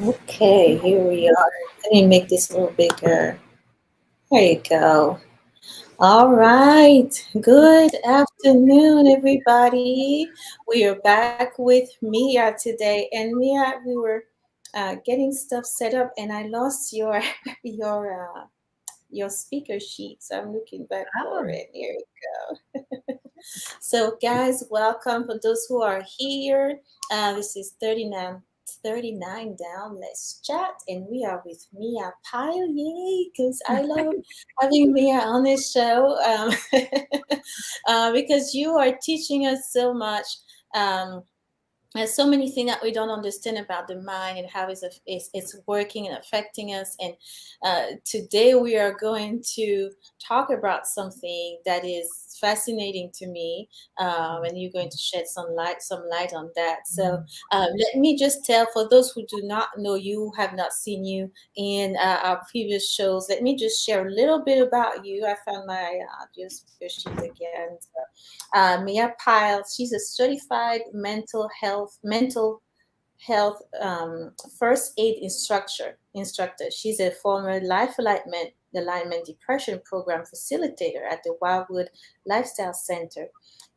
Okay, here we are. Let me make this a little bigger. There you go. All right. Good afternoon, everybody. We are back with Mia today, and Mia, we were getting stuff set up, and I lost your your speaker sheet, so I'm looking back for Oh, it. Here we go. So, guys, welcome for those who are here. This is 39 down. Let's chat. And we are with Mia Pyle. Yay, because I love having Mia on this show because you are teaching us so much. Um, there's so many things that we don't understand about the mind and how it's working and affecting us. And today we are going to talk about something that is fascinating to me, and you're going to shed some light on that. So let me just tell, for those who do not know you, have not seen you in our previous shows, let me just share a little bit about you. I found my your speaker sheet again. Mia Pyle. She's a certified mental health first aid instructor. She's a former life alignment depression program facilitator at the Wildwood Lifestyle Center.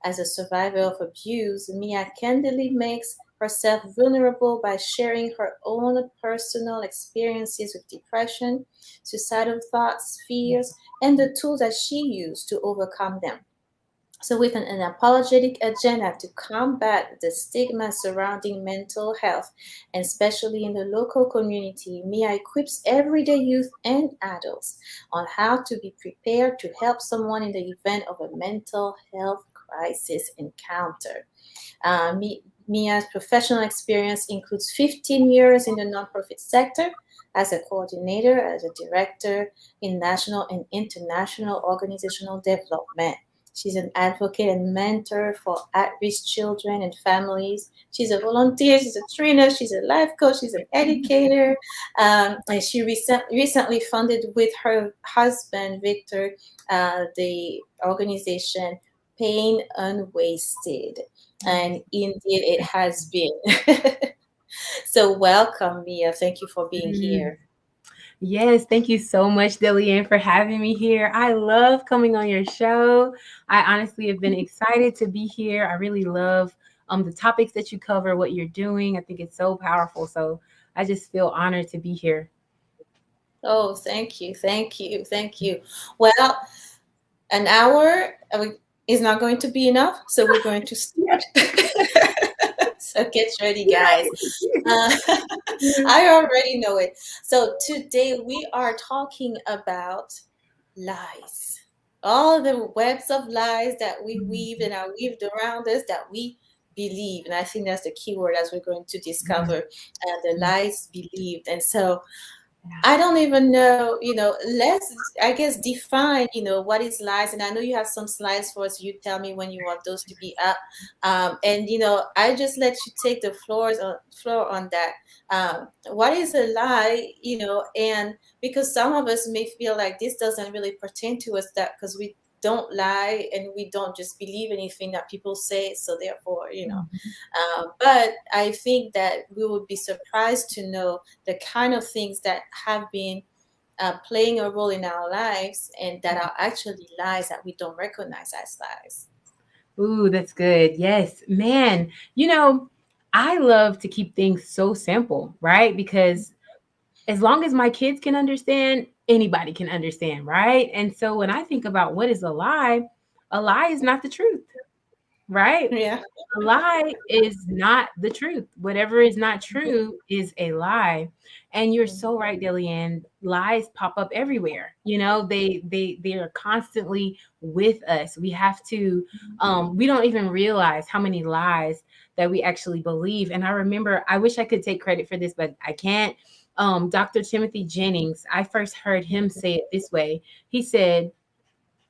As a survivor of abuse, Mia candidly makes herself vulnerable by sharing her own personal experiences with depression, suicidal thoughts, fears, and the tools that she used to overcome them. So, with an unapologetic agenda to combat the stigma surrounding mental health, and especially in the local community, MIA equips everyday youth and adults on how to be prepared to help someone in the event of a mental health crisis encounter. Mia's professional experience includes 15 years in the nonprofit sector as a coordinator, as a director in national and international organizational development. She's an advocate and mentor for at risk children and families. She's a volunteer, she's a trainer, she's a life coach, she's an educator. And she recently funded with her husband, Victor, the organization Pain Unwasted. And indeed, it has been. So, welcome, Mia. Thank you for being mm. here. Yes, thank you so much, Dillian, for having me here. I love coming on your show. I honestly have been excited to be here. I really love the topics that you cover, what you're doing. I think it's so powerful. So I just feel honored to be here. Oh, thank you. Thank you. Thank you. Well, an hour is not going to be enough, so we're going to start. So get ready, guys. Uh, I already know it. So today we are talking about lies. All the webs of lies that we weave and are weaved around us that we believe. And I think that's the key word as we're going to discover the lies believed. And so I don't even know, let's, I guess, define, what is lies. And I know you have some slides for us. You tell me when you want those to be up. And, I just let you take the floor on that. What is a lie, and because some of us may feel like this doesn't really pertain to us, that because we don't lie and we don't just believe anything that people say. So therefore, but I think that we would be surprised to know the kind of things that have been playing a role in our lives and that are actually lies that we don't recognize as lies. Ooh, that's good. Yes, man. You know, I love to keep things so simple, right? Because as long as my kids can understand, anybody can understand, right? And so when I think about what is a lie is not the truth, right? Yeah. A lie is not the truth. Whatever is not true is a lie. And you're so right, Dillian. Lies pop up everywhere. You know, they are constantly with us. We have to we don't even realize how many lies that we actually believe. And I remember, I wish I could take credit for this, but I can't. Dr. Timothy Jennings, I first heard him say it this way. He said,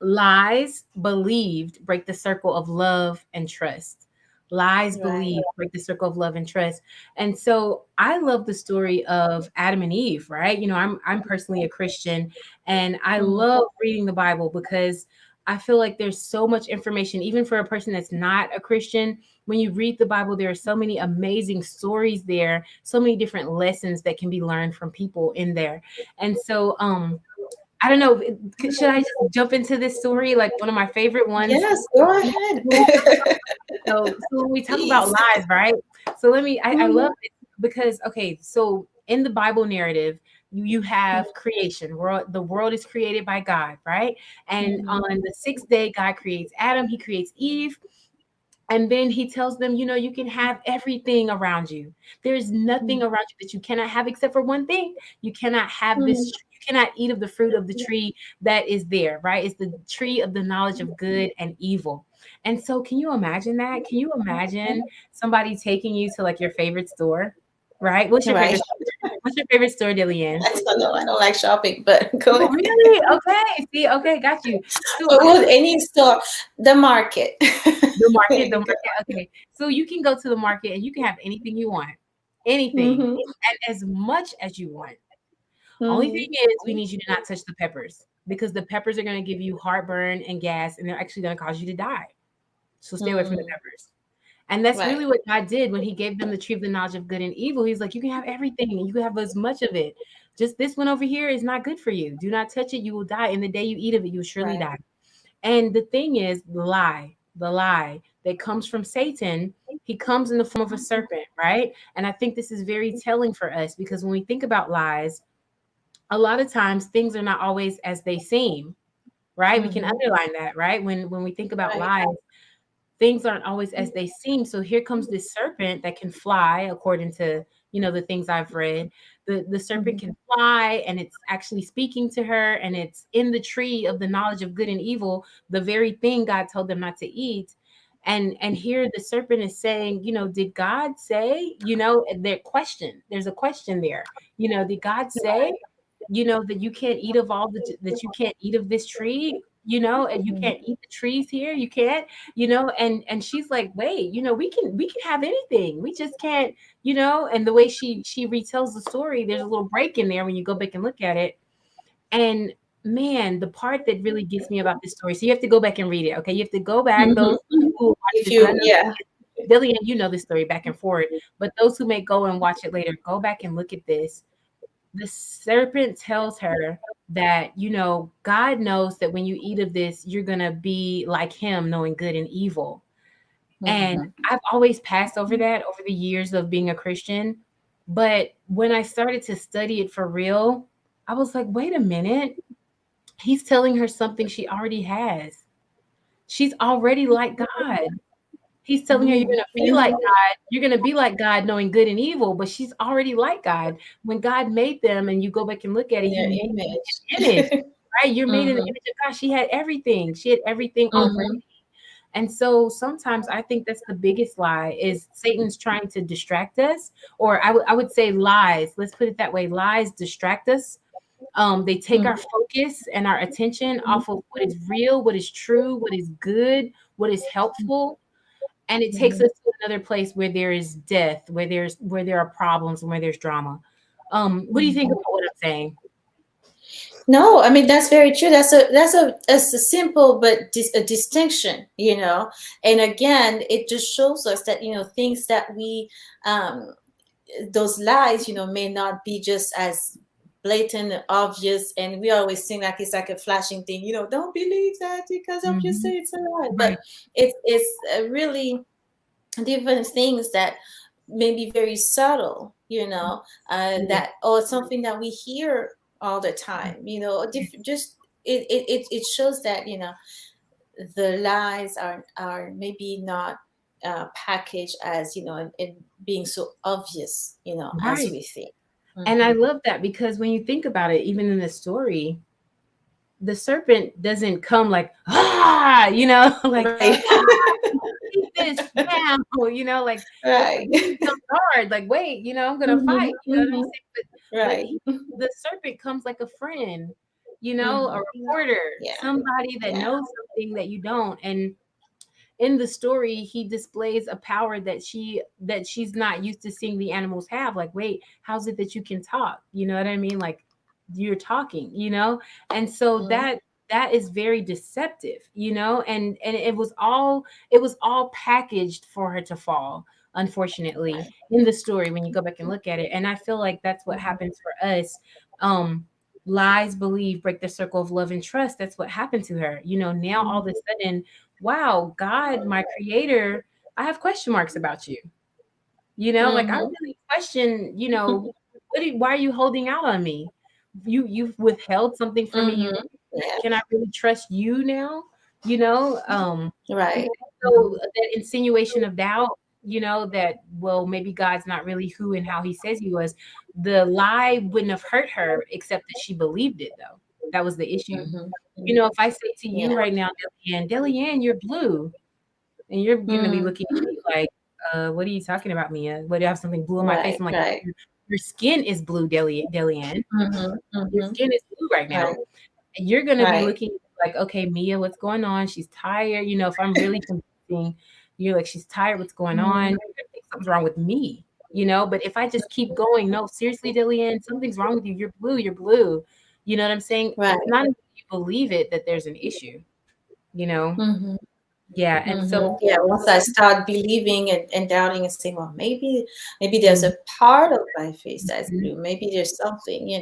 lies believed break the circle of love and trust. Lies Right. believed break the circle of love and trust. And so I love the story of Adam and Eve, right? You know, I'm personally a Christian, and I Mm, love reading the Bible because I feel like there's so much information, even for a person that's not a Christian. when you read the Bible, there are so many amazing stories there, so many different lessons that can be learned from people in there. And so I don't know, should I just jump into this story, like one of my favorite ones? Yes, go ahead. So when we talk about Please. lies, right? So I love Mhm. it because, okay, so in the Bible narrative, you have creation. The world is created by God, right? And Mhm. on the sixth day, God creates Adam, he creates Eve. And then he tells them, you can have everything around you. There's nothing Mhm. around you that you cannot have except for one thing. You cannot have this, Mhm. you cannot eat of the fruit of the tree that is there, right? It's the tree of the knowledge of good and evil. And so, can you imagine that? Can you imagine somebody taking you to like your favorite store, right? What's your Right. favorite store? What's your favorite store, Dillian? I don't know. I don't like shopping, but go Oh, ahead. really? Okay. See, okay, got you. So But I what any store, the market. the market. Okay. So you can go to the market and you can have anything you want. Anything. Mhm. And as much as you want. Only thing Mhm. is we need you to not touch the peppers because the peppers are going to give you heartburn and gas and they're actually going to cause you to die. So stay away from the Mhm. peppers. And that's Right. really what God did when he gave them the tree of the knowledge of good and evil. He's like, you can have everything and you can have as much of it. Just this one over here is not good for you. Do not touch it. You will die. And the day you eat of it, you will surely Right. die. And the thing is, the lie that comes from Satan, he comes in the form of a serpent, right? And I think this is very telling for us because when we think about lies, a lot of times things are not always as they seem, right? We can Mhm. underline that, right? When we think about Right. lies, things aren't always as they seem. So here comes this serpent that can fly, according to the things I've read. The serpent Mhm. can fly, and it's actually speaking to her, and it's in the tree of the knowledge of good and evil, the very thing God told them not to eat. And here the serpent is saying, did God say? There's a question there. Did God say? That you can't eat of that you can't eat of this tree, and you Mhm. can't eat the trees here, you can't, and she's like, wait, we can have anything, we just can't, and the way she retells the story, there's a little break in there when you go back and look at it. And man, the part that really gets me about this story, so you have to go back and read it, okay? You have to go back, Mhm. those Mhm. who watch If this, and I you, know yeah. Dillian, you know this story back and forward, but those who may go and watch it later, go back and look at this. The serpent tells her that, God knows that when you eat of this, you're going to be like him, knowing good and evil. And Mhm. I've always passed over that over the years of being a Christian. But when I started to study it for real, I was like, wait a minute. He's telling her something she already has. She's already like God. He's telling her you're Mhm. gonna be like God. You're gonna be like God, knowing good and evil. But she's already like God. When God made them, and you go back and look at it, In He your made image. His image, right? You're made in the Mhm. image of God. She had everything. She had everything already. Mhm. And so sometimes I think that's the biggest lie is Satan's trying to distract us, or I would say lies. Let's put it that way. Lies distract us. They take our Mhm. focus and our attention off of what is real, what is true, what is good, what is helpful, and it takes Mhm. us to another place where there is death, where there are problems, and where there's drama. What do you think Mhm. about what I'm saying? No, I mean that's very true. That's a simple but a distinction, And again, it just shows us that things that we um, those lies, may not be just as blatant and obvious. And we always think like it's like a flashing thing, don't believe that because Mhm. obviously it's a lie. But Right. it's really different things that may be very subtle, Yeah. that or something that we hear all the time, just it shows that the lies are maybe not packaged as and being so obvious as Right. we think. And I Hmm. love that because when you think about it, even in the story, the serpent doesn't come like, like, Right. keep this down, like Right. he comes hard, like, wait, I'm gonna Hmm. fight, you know what I'm Hmm. saying? But Right. the serpent comes like a friend, a Hmm. reporter, Yeah. somebody that Yeah. knows something that you don't. And in the story, he displays a power that she's not used to seeing the animals have. Like, wait, how's it that you can talk? You know what I mean? Like you're talking, and so Hmm. that is very deceptive, you know, and it was all packaged for her to fall, unfortunately, Right. in the story when you go back and look at it. And I feel like that's what Mhm. happens for us. um Lies, believe, break the circle of love and trust. That's what happened to her. You know, now all of a sudden, wow, God, my creator, I have question marks about you. You know, like I Mhm. really question, why are you holding out on me? You've withheld something from me. You Mhm. Can I Yes. really trust you now? You know, Right. so that insinuation of doubt, that, well, maybe God's not really who and how he says he was. The lie wouldn't have hurt her except that she believed it though. That was the issue. Mhm. You Mhm. know, if I say to you Yeah. right now, Delianne, you're blue, and you're gonna be Mhm. looking at me like, what are you talking about, Mia? What, do you have something blue in my face? Right. I'm like, Right. your skin is blue, Delianne. Mhm. Your Mhm. skin is blue right now. Right. And you're gonna be Right. looking like, okay, Mia, what's going on? She's tired. You know, if I'm really convincing, you're like, she's tired, what's going on? Mhm. You're gonna think something's wrong with me, But if I just keep going, no, seriously, Dilian, something's wrong with you. You're blue, you're blue. You know what I'm saying? It's Right. not until you believe it that there's an issue, you know? Mhm. Yeah. And so, Yeah, once I start believing and doubting and saying, well, maybe there's mhm, a part of my face that's mhm, blue. Maybe there's something, mhm,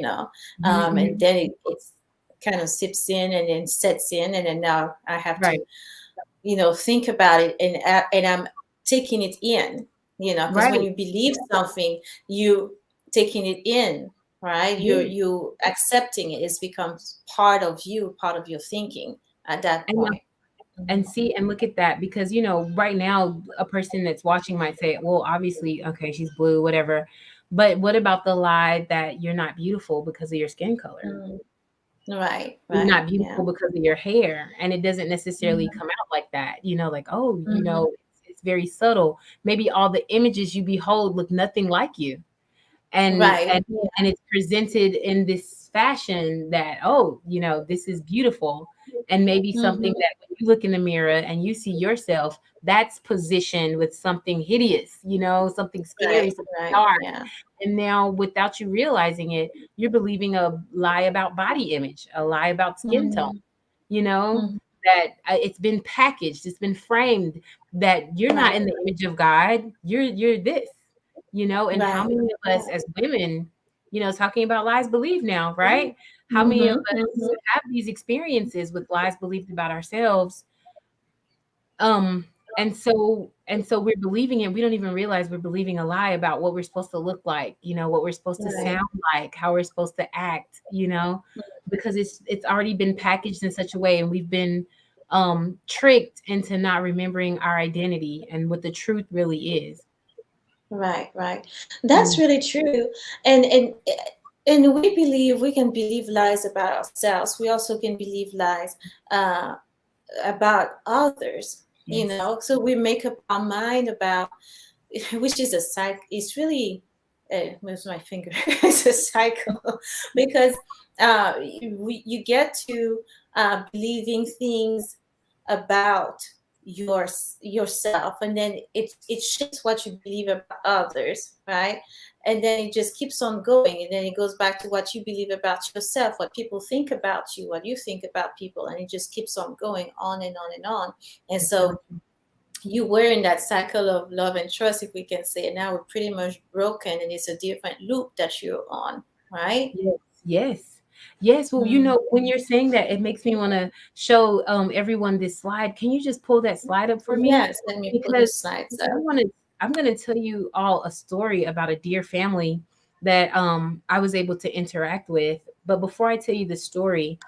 and mhm. then it's kind of sips in and then sets in, and then now I have Right, to, think about it, and I'm taking it in, because when right. you believe something, you taking it in, right? Yeah. You accepting it. It's becomes part of you, part of your thinking at that And point. And Mhm. see, and look at that, because right now a person that's watching might say, well, obviously, okay, she's blue, whatever. But what about the lie that you're not beautiful because of your skin color? Mm. Right, You're right, not yeah. beautiful because of your hair. And it doesn't necessarily Mhm, come out like that, like, oh, mhm. it's very subtle. Maybe all the images you behold look nothing like you, and Right, and yeah, and it's presented in this fashion that, oh, this is beautiful. And maybe something mhm. that when you look in the mirror and you see yourself, that's positioned with something hideous, something scary, Right, something right, dark. yeah. And now, without you realizing it, you're believing a lie about body image, a lie about skin tone, Mhm, you know, mhm. that it's been packaged, it's been framed that you're not Right, in the image of God, you're this, and how right, many of us as women, talking about lies believed now, right? How many of mhm, us mhm. have these experiences with lies believed about ourselves? Um, and so we're believing it. We don't even realize we're believing a lie about what we're supposed to look like, what we're supposed to Right, sound like, how we're supposed to act, because it's already been packaged in such a way, and we've been tricked into not remembering our identity and what the truth really is. right, right. That's Mm. really true. And we believe we can believe lies about ourselves. We also can believe lies uh, about others, Yes. So we make up our mind about which is a cycle. It's really, moves my finger. It's a cycle because you get to believing things about your yourself, and then it shapes what you believe about others, right? And then it just keeps on going, and then it goes back to what you believe about yourself, what people think about you, what you think about people, and it just keeps on going on and on and on. And It's so so you were in that cycle of love and trust, if we can say, and now we're pretty much broken, and it's a different loop that you're on, right? Yes, yes. Yes, well, Mm. when you're saying that, it makes me wanna show, everyone this slide. Can you just pull that slide up for me? Yes, let me put the Because slides I up. wanna I'm gonna tell you all a story about a dear family that, I was able to interact with. But before I tell you the story,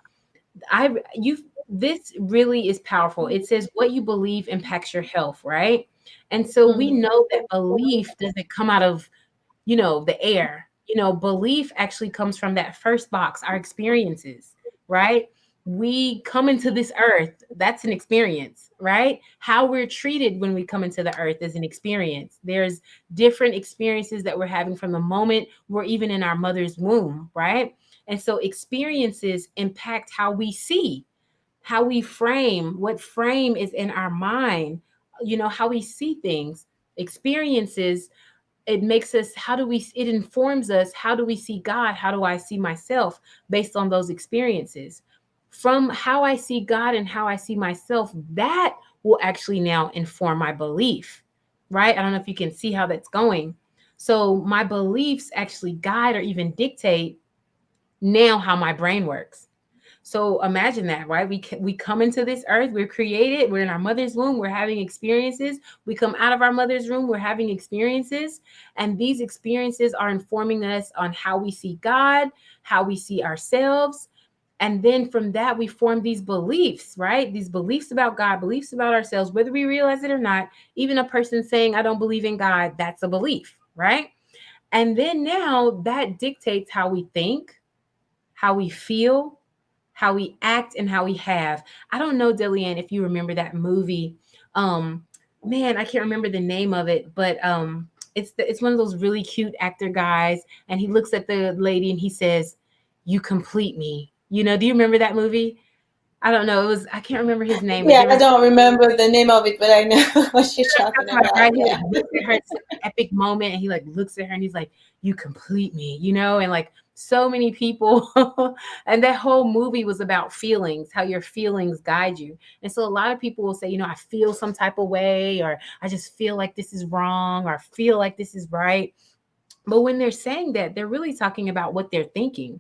I you this really is powerful. It says what you believe impacts your health, right? And so we Mhm. know that belief doesn't come out of, the air. Belief actually comes from that first box, our experiences, right? We come into this earth, that's an experience, right? How we're treated when we come into the earth is an experience. There's different experiences that we're having from the moment we're even in our mother's womb, right? And so experiences impact how we see, how we frame, what frame is in our mind, how we see things. Experiences, it makes us, it informs us, how do we see God, how do I see myself based on those experiences. From how I see God and how I see myself, that will actually now inform my belief, right? I don't know if you can see how that's going. So my beliefs actually guide or even dictate now how my brain works. So imagine that, right? We come into this earth, we're created, we're in our mother's womb, we're having experiences. We come out of our mother's womb, we're having experiences, and these experiences are informing us on how we see God, how we see ourselves. And then from that, we form these beliefs, right? These beliefs about God, beliefs about ourselves, whether we realize it or not. Even a person saying, I don't believe in God, that's a belief, right? And then now that dictates how we think, how we feel, how we act, and how we have. I don't know, Dillian, if you remember that movie. Um, Man, I can't remember the name of it, but it's one of those really cute actor guys, and he looks at the lady and he says, "You complete me." You know, do you remember that movie? I don't know. It was I can't remember his name, but Yeah, there I was don't remember the name of it, but I know what you're talking about, about. right? He like Yeah. looks at her, it's such an epic moment, and he like looks at her and he's like, "You complete me," you know, and like so many people, and that whole movie was about feelings, how your feelings guide you. And so a lot of people will say, you know, I feel some type of way, or I just feel like this is wrong, or I feel like this is right. But when they're saying that, they're really talking about what they're thinking,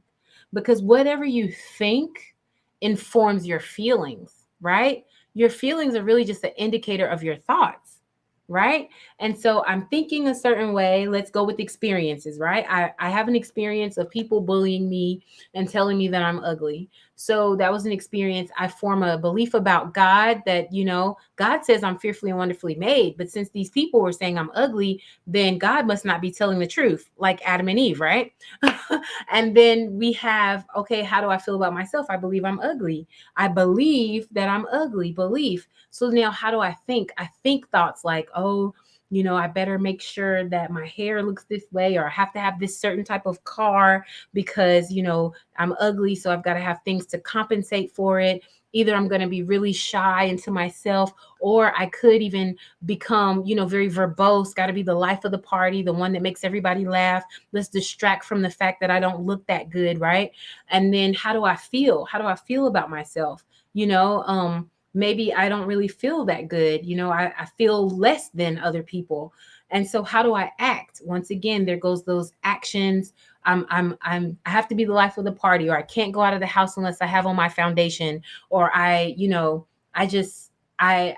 because whatever you think informs your feelings, right? Your feelings are really just an indicator of your thoughts, right? And so I'm thinking a certain way. Let's go with experiences, right? I have an experience of people bullying me and telling me that I'm ugly. So that was an experience. I form a belief about God that, you know, God says I'm fearfully and wonderfully made. But since these people were saying I'm ugly, then God must not be telling the truth, like Adam and Eve, right? And then we have, okay, how do I feel about myself? I believe I'm ugly. I believe that I'm ugly, belief. So now how do I think? I think thoughts like, oh, you know, I better make sure that my hair looks this way, or I have to have this certain type of car because, you know, I'm ugly. So I've got to have things to compensate for it. Either I'm going to be really shy into myself, or I could even become, you know, very verbose, got to be the life of the party, the one that makes everybody laugh. Let's distract from the fact that I don't look that good, right? And then how do I feel? How do I feel about myself? You know, maybe I don't really feel that good. You know, I feel less than other people. And so how do I act? Once again, there goes those actions. I have to be the life of the party, or I can't go out of the house unless I have on my foundation, or I, you know, I just I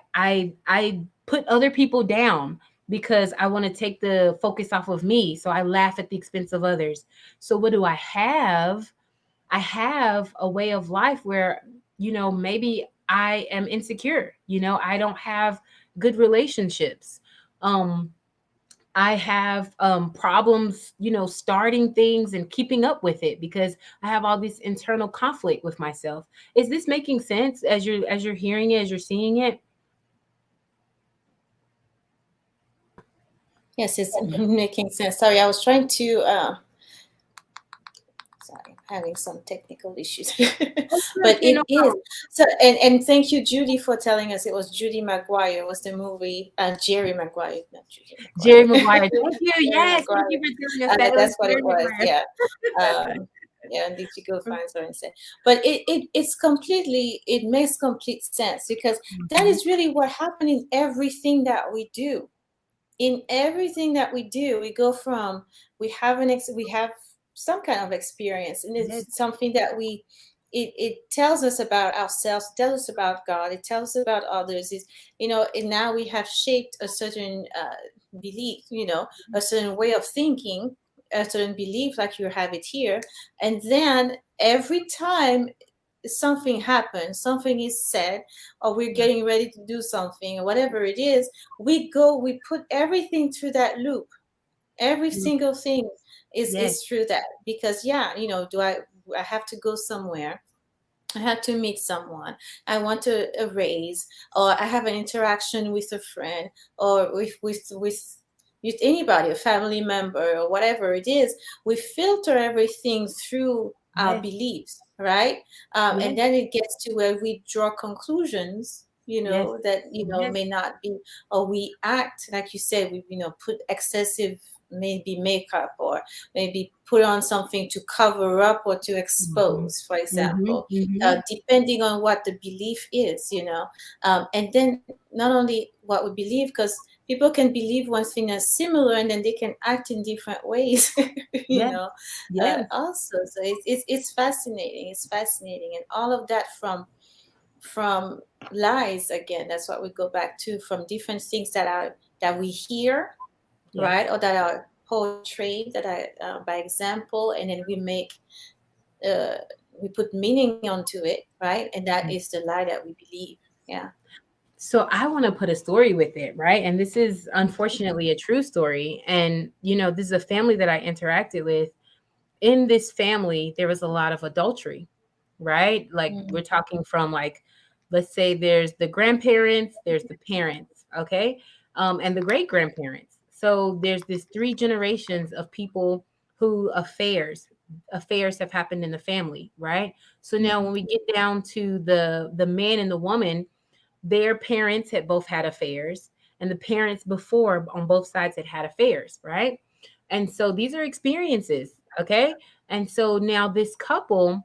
put other people down because I want to take the focus off of me. So I laugh at the expense of others. So what do I have? I have a way of life where, you know, maybe I am insecure. You know, I don't have good relationships. Um, I have problems, you know, starting things and keeping up with it because I have all this internal conflict with myself. Is this making sense as you're hearing it, as you're seeing it? Yes, it's making sense. Sorry, I was trying to sorry, having some technical issues. Oh, you're But okay, it no is problem. so, and thank you, Judy, for telling us it was Judy Maguire was the movie, Jerry Maguire, not Judy Jerry Maguire. Maguire. Thank you. Jerry Yes, thank you Maguire. for telling us that. It was That's what it Jerry was. Maguire. Yeah. Yeah, and did you go find something and say? But it's completely, it makes complete sense because that Mhm. is really what happened in everything that we do. In everything that we do, we go from, we have some kind of experience, and Yes, it's something that it tells us about ourselves, tells us about God, it tells us about others. Is, you know, and now we have shaped a certain belief, you know, a certain way of thinking, a certain belief, like you have it here. And then every time something happens, something is said, or we're getting ready to do something, or whatever it is, we put everything through that loop. Every mm, single thing yes, is through that, because yeah, you know, I have to go somewhere, I had to meet someone, I want to erase, or I have an interaction with a friend, or with anybody, a family member, or whatever it is. We filter everything through our yes, beliefs, right? yes, And then it gets to where we draw conclusions, you yes, know, that, you know, yes, may not be, or we act like you said, we, you know, put excessive, maybe makeup, or maybe put on something to cover up or to Mhm. expose, for Mhm. example, Mhm. depending on what the belief is, and then not only what we believe, because people can believe one thing as similar and then they can act in different ways, Yes. Yes. also. So it's fascinating. It's fascinating, and all of that from lies again. That's what we go back to, from different things that we hear, Yes. right, or that are portrayed, that are by example, and then uh, we put meaning onto it, right, and that is the lie that we believe. Yeah. So I want to put a story with it, right? And this is unfortunately a true story. And, this is a family that I interacted with. In this family, there was a lot of adultery, right? Like we're Mm-hmm. talking from like, let's say there's the grandparents, there's the parents, okay? And the great grandparents. So there's this three generations of people who affairs have happened in the family, right? So now when we get down to the man and the woman, their parents had both had affairs, and the parents before on both sides had affairs, right? And so these are experiences, okay? And so now this couple,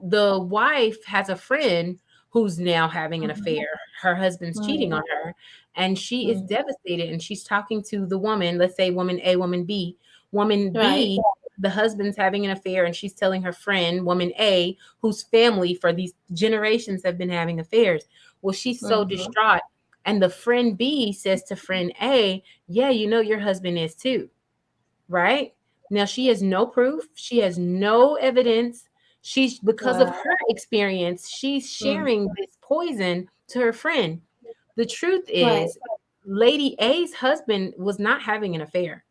the wife has a friend who's now having an affair. Her husband's cheating on her, and she is Mm-hmm. devastated. And she's talking to the woman, let's say woman A, woman B. Woman Right. B, the husband's having an affair, and she's telling her friend, woman A, whose family for these generations have been having affairs. Well, she's so Mm-hmm. distraught. And the friend B says to friend A, yeah, your husband is too, right? Now she has no proof, she has no evidence. She's because of Wow. her experience, she's Mm. sharing this poison to her friend. The truth Right. is, Lady A's husband was not having an affair,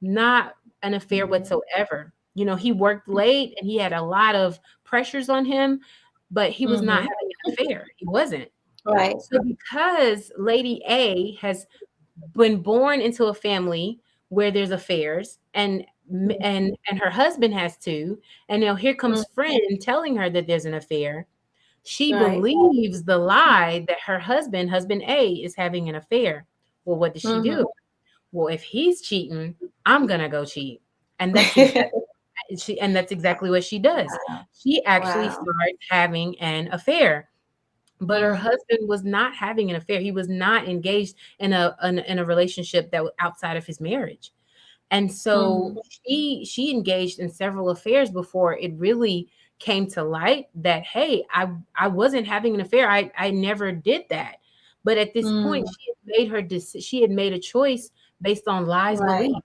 not an affair Mm-hmm. whatsoever. He worked late and he had a lot of pressures on him, but he was not Mm-hmm. having an affair. He wasn't. Right. So because Lady A has been born into a family where there's affairs, and her husband has two, and now here Mm. comes friend telling her that there's an affair. She Right. believes the lie that her husband A, is having an affair. Well, what does she Mm-hmm. do? Well, if he's cheating, I'm gonna go cheat. And that's exactly and that's exactly what she does. She actually Wow. starts having an affair, but her Mm. husband was not having an affair. He was not engaged in a relationship that was outside of his marriage. And so Mm-hmm. she engaged in several affairs before it really came to light that, hey, I wasn't having an affair. I never did that. But at this point, Mm. she had made a choice based on lies Right. believed,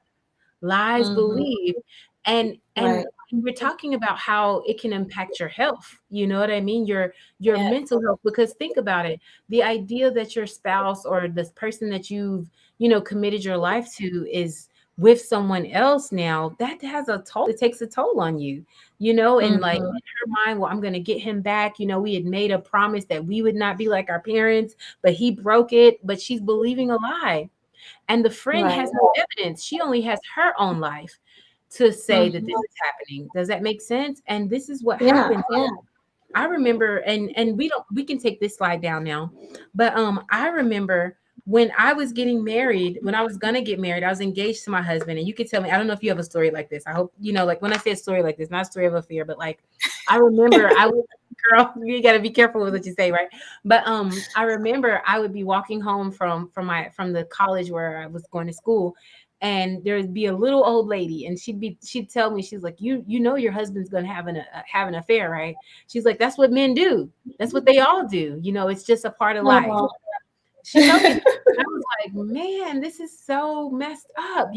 lies Mm-hmm. believed. And Right. we're talking about how it can impact your health. You know what I mean? Your Yeah. mental health. Because think about it. The idea that your spouse or this person that you've, committed your life to is with someone else now, that has a toll. It takes a toll on you, and like Mm-hmm. in her mind, well, I'm gonna get him back. We had made a promise that we would not be like our parents, but he broke it. But she's believing a lie. And the friend Right. has no evidence. She only has her own life to say that this Mm-hmm. is happening. Does that make sense? And this is what Yeah. happens. Yeah. I remember, and we can take this slide down now, but I remember when I was getting married, when I was gonna get married, I was engaged to my husband, and you could tell me, I don't know if you have a story like this. I hope like when I say a story like this, not a story of a fear, but like I remember I was girl, you gotta be careful with what you say, right? But I remember I would be walking home from the college where I was going to school, and there would be a little old lady, and she'd tell me, she's like, you know your husband's gonna have an affair, right? She's like, that's what men do. That's what they all do. It's just a part of life. Oh. She told me that. I was like, man, this is so messed up,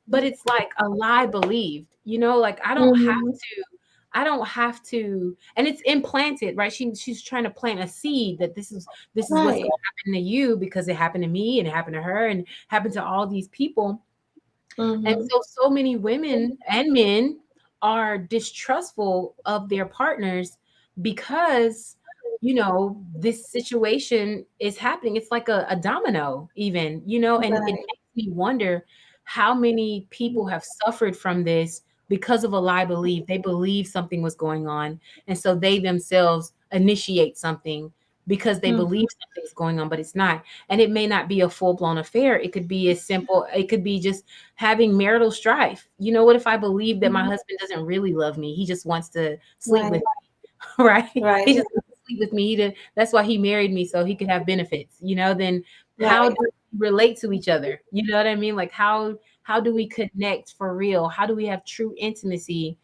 but it's like a lie believed, like Mm-hmm. I don't have to, and it's implanted, right? She's trying to plant a seed that this is what's Right. going to happen to you because it happened to me and it happened to her and happened to all these people. And Mm-hmm. so many women and men are distrustful of their partners because, this situation is happening. It's like a domino, even, and it Right. makes me wonder how many people have suffered from this because of a lie belief. They believe something was going on. And so they themselves initiate something because they believe Mhm. something's going on, but it's not. And it may not be a full blown affair. It could be as simple, it could be just having marital strife. You know, what if I believe that my Mhm. husband doesn't really love me? He just wants to sleep with Right. me, right? Right. He just wants to sleep with me. That's why he married me, so he could have benefits, you know? Then how do Right. we relate to each other? You know what I mean? Like how do we connect for real? How do we have true intimacy?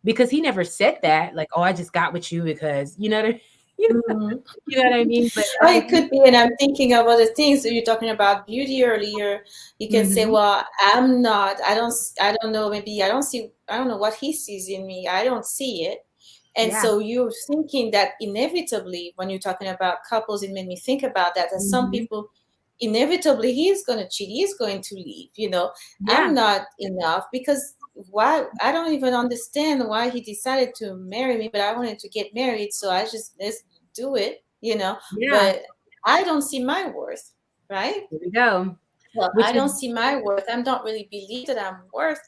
Because he never said that, like, oh, I just got with you because you know what I, you know, Mhm. you know what I mean? But Oh, as a it human, could be, and I'm thinking of other things. So you're talking about beauty earlier. You can say, mhm, "Well, I'm not. I don't know. Maybe I don't see. I don't know what he sees in me. I don't see it." And yeah, so you're thinking that inevitably, when you're talking about couples, it made me think about that. That some mhm, people, inevitably, he's going to cheat. He's going to leave. I'm yeah, not enough because why? I don't even understand why he decided to marry me, but I wanted to get married, so I just let's do it. yeah. But I don't see my worth, right? There we go. Well, I Which is don't see my worth. I don't really believe that I'm worth,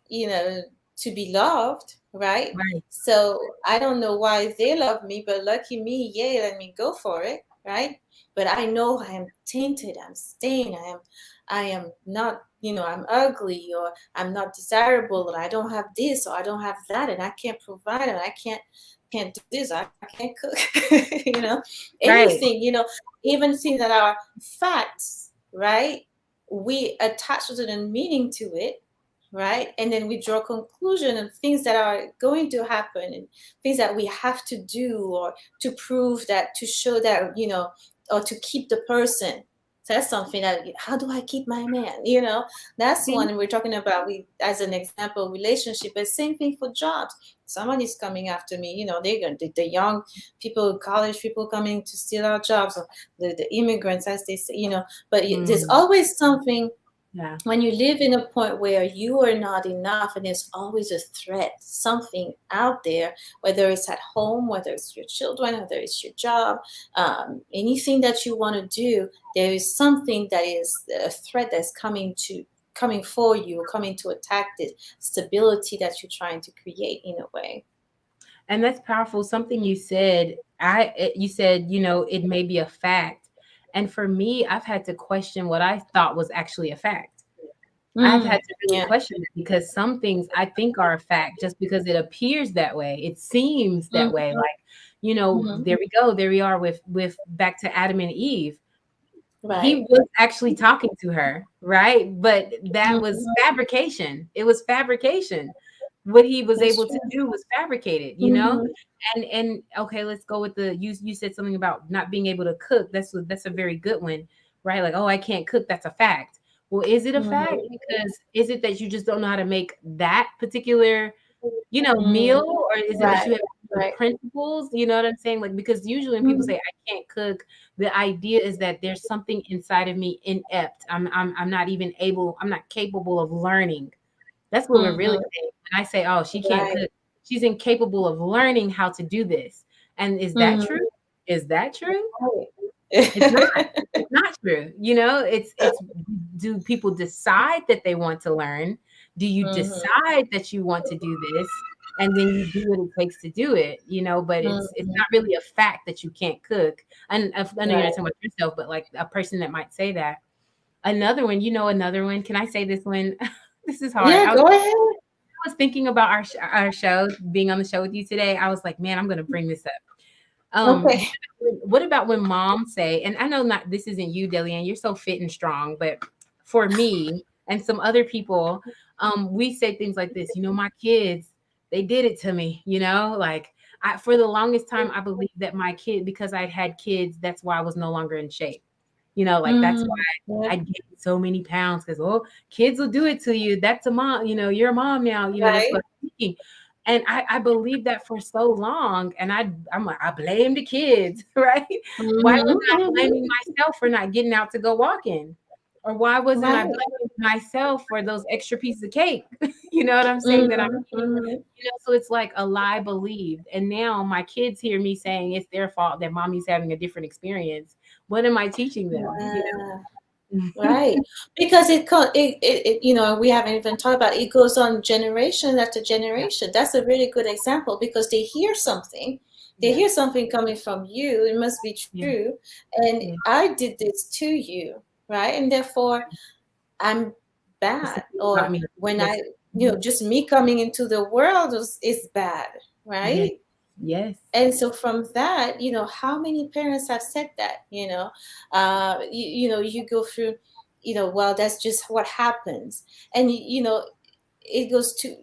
you know, to be loved, right? right, So I don't know why they love me, but lucky me, yay, let me go for it, right? But I know I am tainted, I'm stained, I am not, I'm ugly or I'm not desirable and I don't have this or I don't have that and I can't provide and I can't do this, I can't cook, right, anything, even things that are facts, right? We attach a certain meaning to it, right? And then we draw conclusion and things that are going to happen and things that we have to do or to prove that, to show that, or to keep the person. So that's something that, how do I keep my man? That's see, one. And we're talking about, we as an example, relationship, but same thing for jobs. Somebody's coming after me, they're going to, the young people, college people coming to steal our jobs, or the immigrants, as they say, but there's mm, always something. yeah, When you live in a point where you are not enough and there's always a threat, something out there, whether it's at home, whether it's your children, whether it's your job, anything that you want to do, there is something that is a threat that's coming for you, coming to attack the stability that you're trying to create in a way. and that's powerful. Something you said, you said, you know, it may be a fact, and for me, I've had to question what I thought was actually a fact. I've had Mm, to really yeah. question it because some things I think are a fact just because it appears that way. It seems that Mm, way. Like, you know, mm, there we go. There we are with back to Adam and Eve. He right. was actually talking to her, right? But that was Mhm, fabrication. It was fabrication. What he was that's able to true. do was fabricated, you know? Mhm, And okay, let's go with the you said something about not being able to cook. That's a very good one, right? Like, oh, I can't cook, that's a fact. Well, is it a fact? mhm, Because is it that you just don't know how to make that particular, you know, meal, mm, or is it that right. you have the Right. principles? You know what I'm saying? Like, because usually when people say Mhm, I can't cook, the idea is that there's something inside of me inept. I'm not even able, I'm not capable of learning. That's what we're really mhm, saying. When I say, oh, she can't right. cook, she's incapable of learning how to do this. And is that Mhm. true? Is that true? It's not. Right. It's not true. You know, it's do people decide that they want to learn? Do you Mhm, decide that you want to do this? And then you do what it takes to do it, you know, but it's mhm, not really a fact that you can't cook. And I know you're not right. talking about yourself, but like a person that might say that. Another one, you know, another one. Can I say this one? This is hard. Yeah, go ahead. I was thinking about our show, being on the show with you today. I was like, man, I'm gonna bring this up. Okay. What about when moms say, and I know not this isn't you, Delian, you're so fit and strong, but for me and some other people, we say things like this, you know, my kids, they did it to me, you know, like for the longest time, I believed that my kid, because I'd had kids, that's why I was no longer in shape. You know, like that's Mhm, why yeah, I gained so many pounds because, oh, kids will do it to you. That's a mom, you know, you're a mom now, you know, that's right. what I'm thinking. And I believed that for so long. And I'm like, I blame the kids, right? Why Mhm, wasn't I mhm, blaming myself for not getting out to go walking? Or why wasn't I right. blaming myself for those extra pieces of cake? You know what I'm saying? That I'm Mhm, eating. mhm, You know, so it's like a lie believed. And now my kids hear me saying it's their fault that mommy's having a different experience. What am I teaching them? You know? yeah. Right. Because we haven't even talked about it. It goes on generation after Yeah, generation. That's a really good example because they hear something. They yeah, hear something coming from you. It must be yeah, true. And yeah. I did this to you, right? And therefore I'm It's bad. something Or about me. when Yes. I just me coming into the world is bad, Yes. right? Yes. And so from that, how many parents have said that, you go through, well, that's just what happens. And it goes to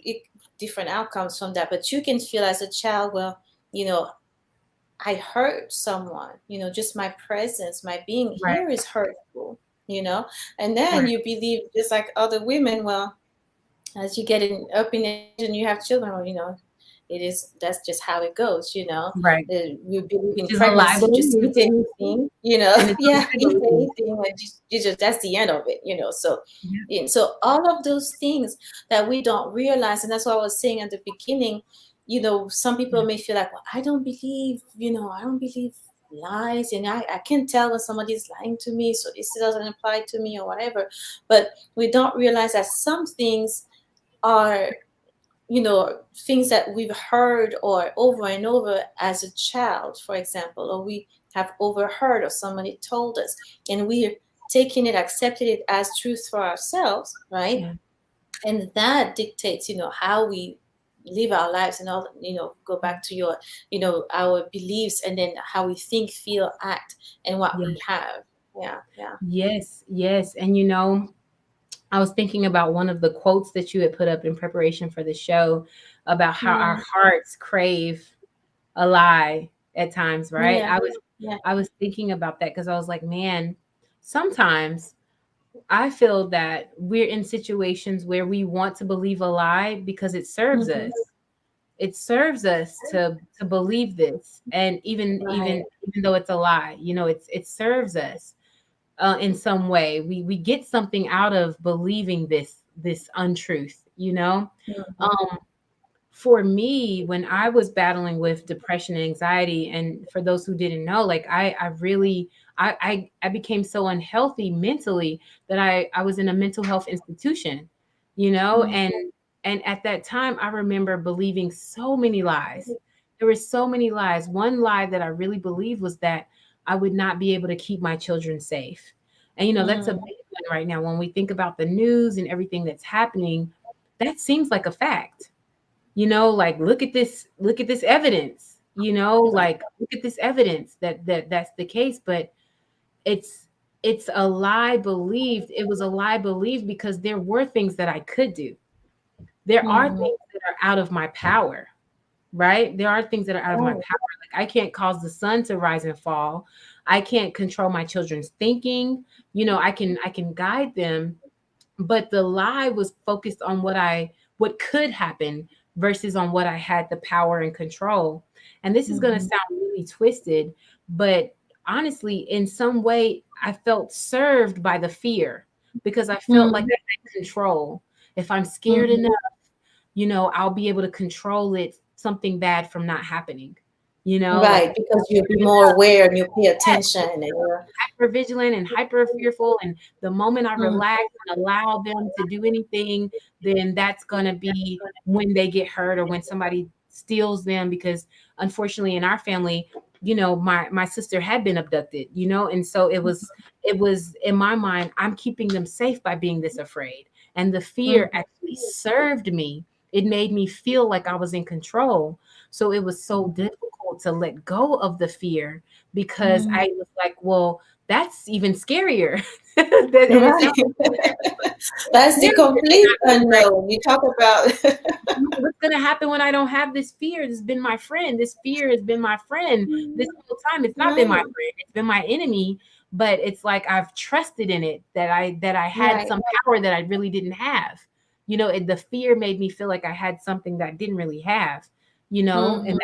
different outcomes from that, but you can feel as a child, well, you know I hurt someone, just my presence, my being Right. here is hurtful, you know and then Right. you believe, just like other women, well, as you get up in age and you have children, well, that's just how it goes. Right. We believe in Which is a lie pregnancy, just belief, eat anything, and it's yeah, okay eat belief. anything, and just that's the end of it. So Yeah. yeah, so all of those things that we don't realize, and that's what I was saying at the beginning. Some people Yeah. may feel like, well, I don't believe lies, and I can't tell when somebody's lying to me, so this doesn't apply to me or whatever. But we don't realize that some things are, things that we've heard or over and over as a child, for example, or we have overheard or somebody told us, and we're taking it, accepted it as truth for ourselves, right? Yeah. And that dictates, how we live our lives, and all, go back to your, our beliefs, and then how we think, feel, act, and what Yeah. we have. Yeah, yeah. Yes. Yes. And I was thinking about one of the quotes that you had put up in preparation for the show about how our Mm, hearts crave a lie at times, right? yeah, yeah. I was thinking about that because I was like, man, sometimes I feel that we're in situations where we want to believe a lie because it serves Hmm. us. It serves us to believe this, and Right. even though it's a lie, it serves us in some way. We get something out of believing this untruth. Hmm. Um, for me, when I was battling with depression and anxiety, and for those who didn't know, like I really I became so unhealthy mentally that I was in a mental health institution, Hmm. and at that time I remember believing so many lies. There were so many lies. One lie that I really believed was that I would not be able to keep my children safe. And that's a Hmm. big one right now when we think about the news and everything that's happening. That seems like a fact, like look at this evidence, Right. like look at this evidence that's the case. But it's it's a lie believed. It was a lie believed because there were things that I could do. There are Hmm. things that are out of my power, right? There are things that are out of my Right. power. Like I can't cause the sun to rise and fall. I can't control my children's thinking. I can guide them, but the lie was focused on what could happen versus on what I had the power and control. And this is going to Hmm. sound really twisted, but honestly, in some way I felt served by the fear because I felt like Hmm. I had control. If I'm scared Hmm. enough, I'll be able to control it, something bad from not happening. Like Right, because you'll be more aware and you'll pay attention, and hyper vigilant and hyper fearful. And the moment I mm, relax and allow them to do anything, then that's going to be when they get hurt or when somebody steals them. Because unfortunately, in our family, my sister had been abducted, and so it was in my mind, I'm keeping them safe by being this afraid. And the fear mm, actually served me. It made me feel like I was in control. So it was so difficult to let go of the fear because mm. I was like, well, that's even scarier. And it Right. sounds That's the scary complete not being right. unknown. You talk about. What's gonna happen when I don't have this fear? This has been my friend. This fear has been my friend this whole time. It's not been my Right, friend. It's been my enemy. But it's like I've trusted in it that I had right. some power that I really didn't have. The fear made me feel like I had something that I didn't really have. And Hmm.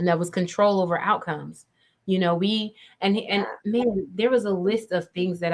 that was control over outcomes. We and Yeah. man, there was a list of things that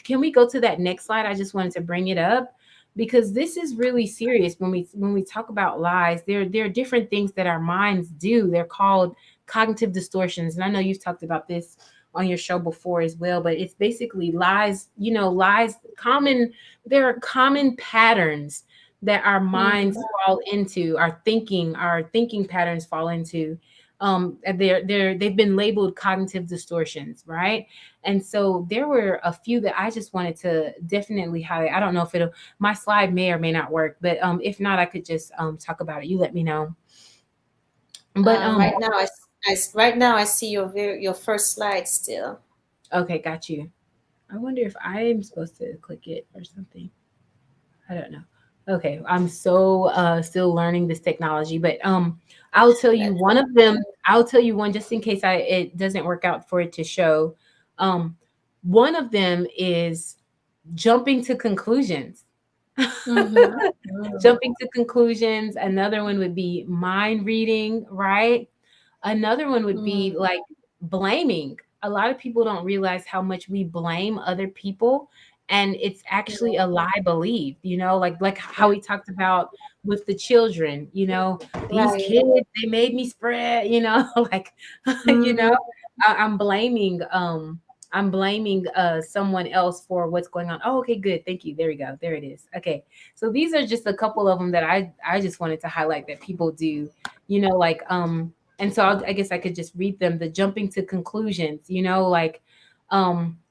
can we go to that next slide? I just wanted to bring it up because this is really serious when we talk about lies. There are different things that our minds do. They're called cognitive distortions, and I know you've talked about this on your show before as well, but it's basically lies, lies common. There are common patterns that our minds Mm-hmm. fall into, our thinking patterns fall into. And they've been labeled cognitive distortions, right? And so there were a few that I just wanted to definitely highlight. I don't know if it'll my slide may or may not work, but if not, I could just talk about it. You let me know. But Right now I see your first slide still. okay, got you. I wonder if I am supposed to click it or something. I don't know. Okay, I'm so still learning this technology, but I'll tell you That's one of them. I'll tell you one just in case it doesn't work out for it to show. Um, one of them is jumping to conclusions. mm-hmm. Mm-hmm. Jumping to conclusions. Another one would be mind reading, right? Another one would be like blaming. A lot of people don't realize how much we blame other people, and it's actually a lie believed, like how we talked about with the children, these Right. kids, they made me spread, like you know, Mm-hmm. I'm blaming someone else for what's going on. Oh, okay, good. Thank you. There we go. There it is. Okay. So these are just a couple of them that I just wanted to highlight that people do, like and so I guess I could just read them. The jumping to conclusions, like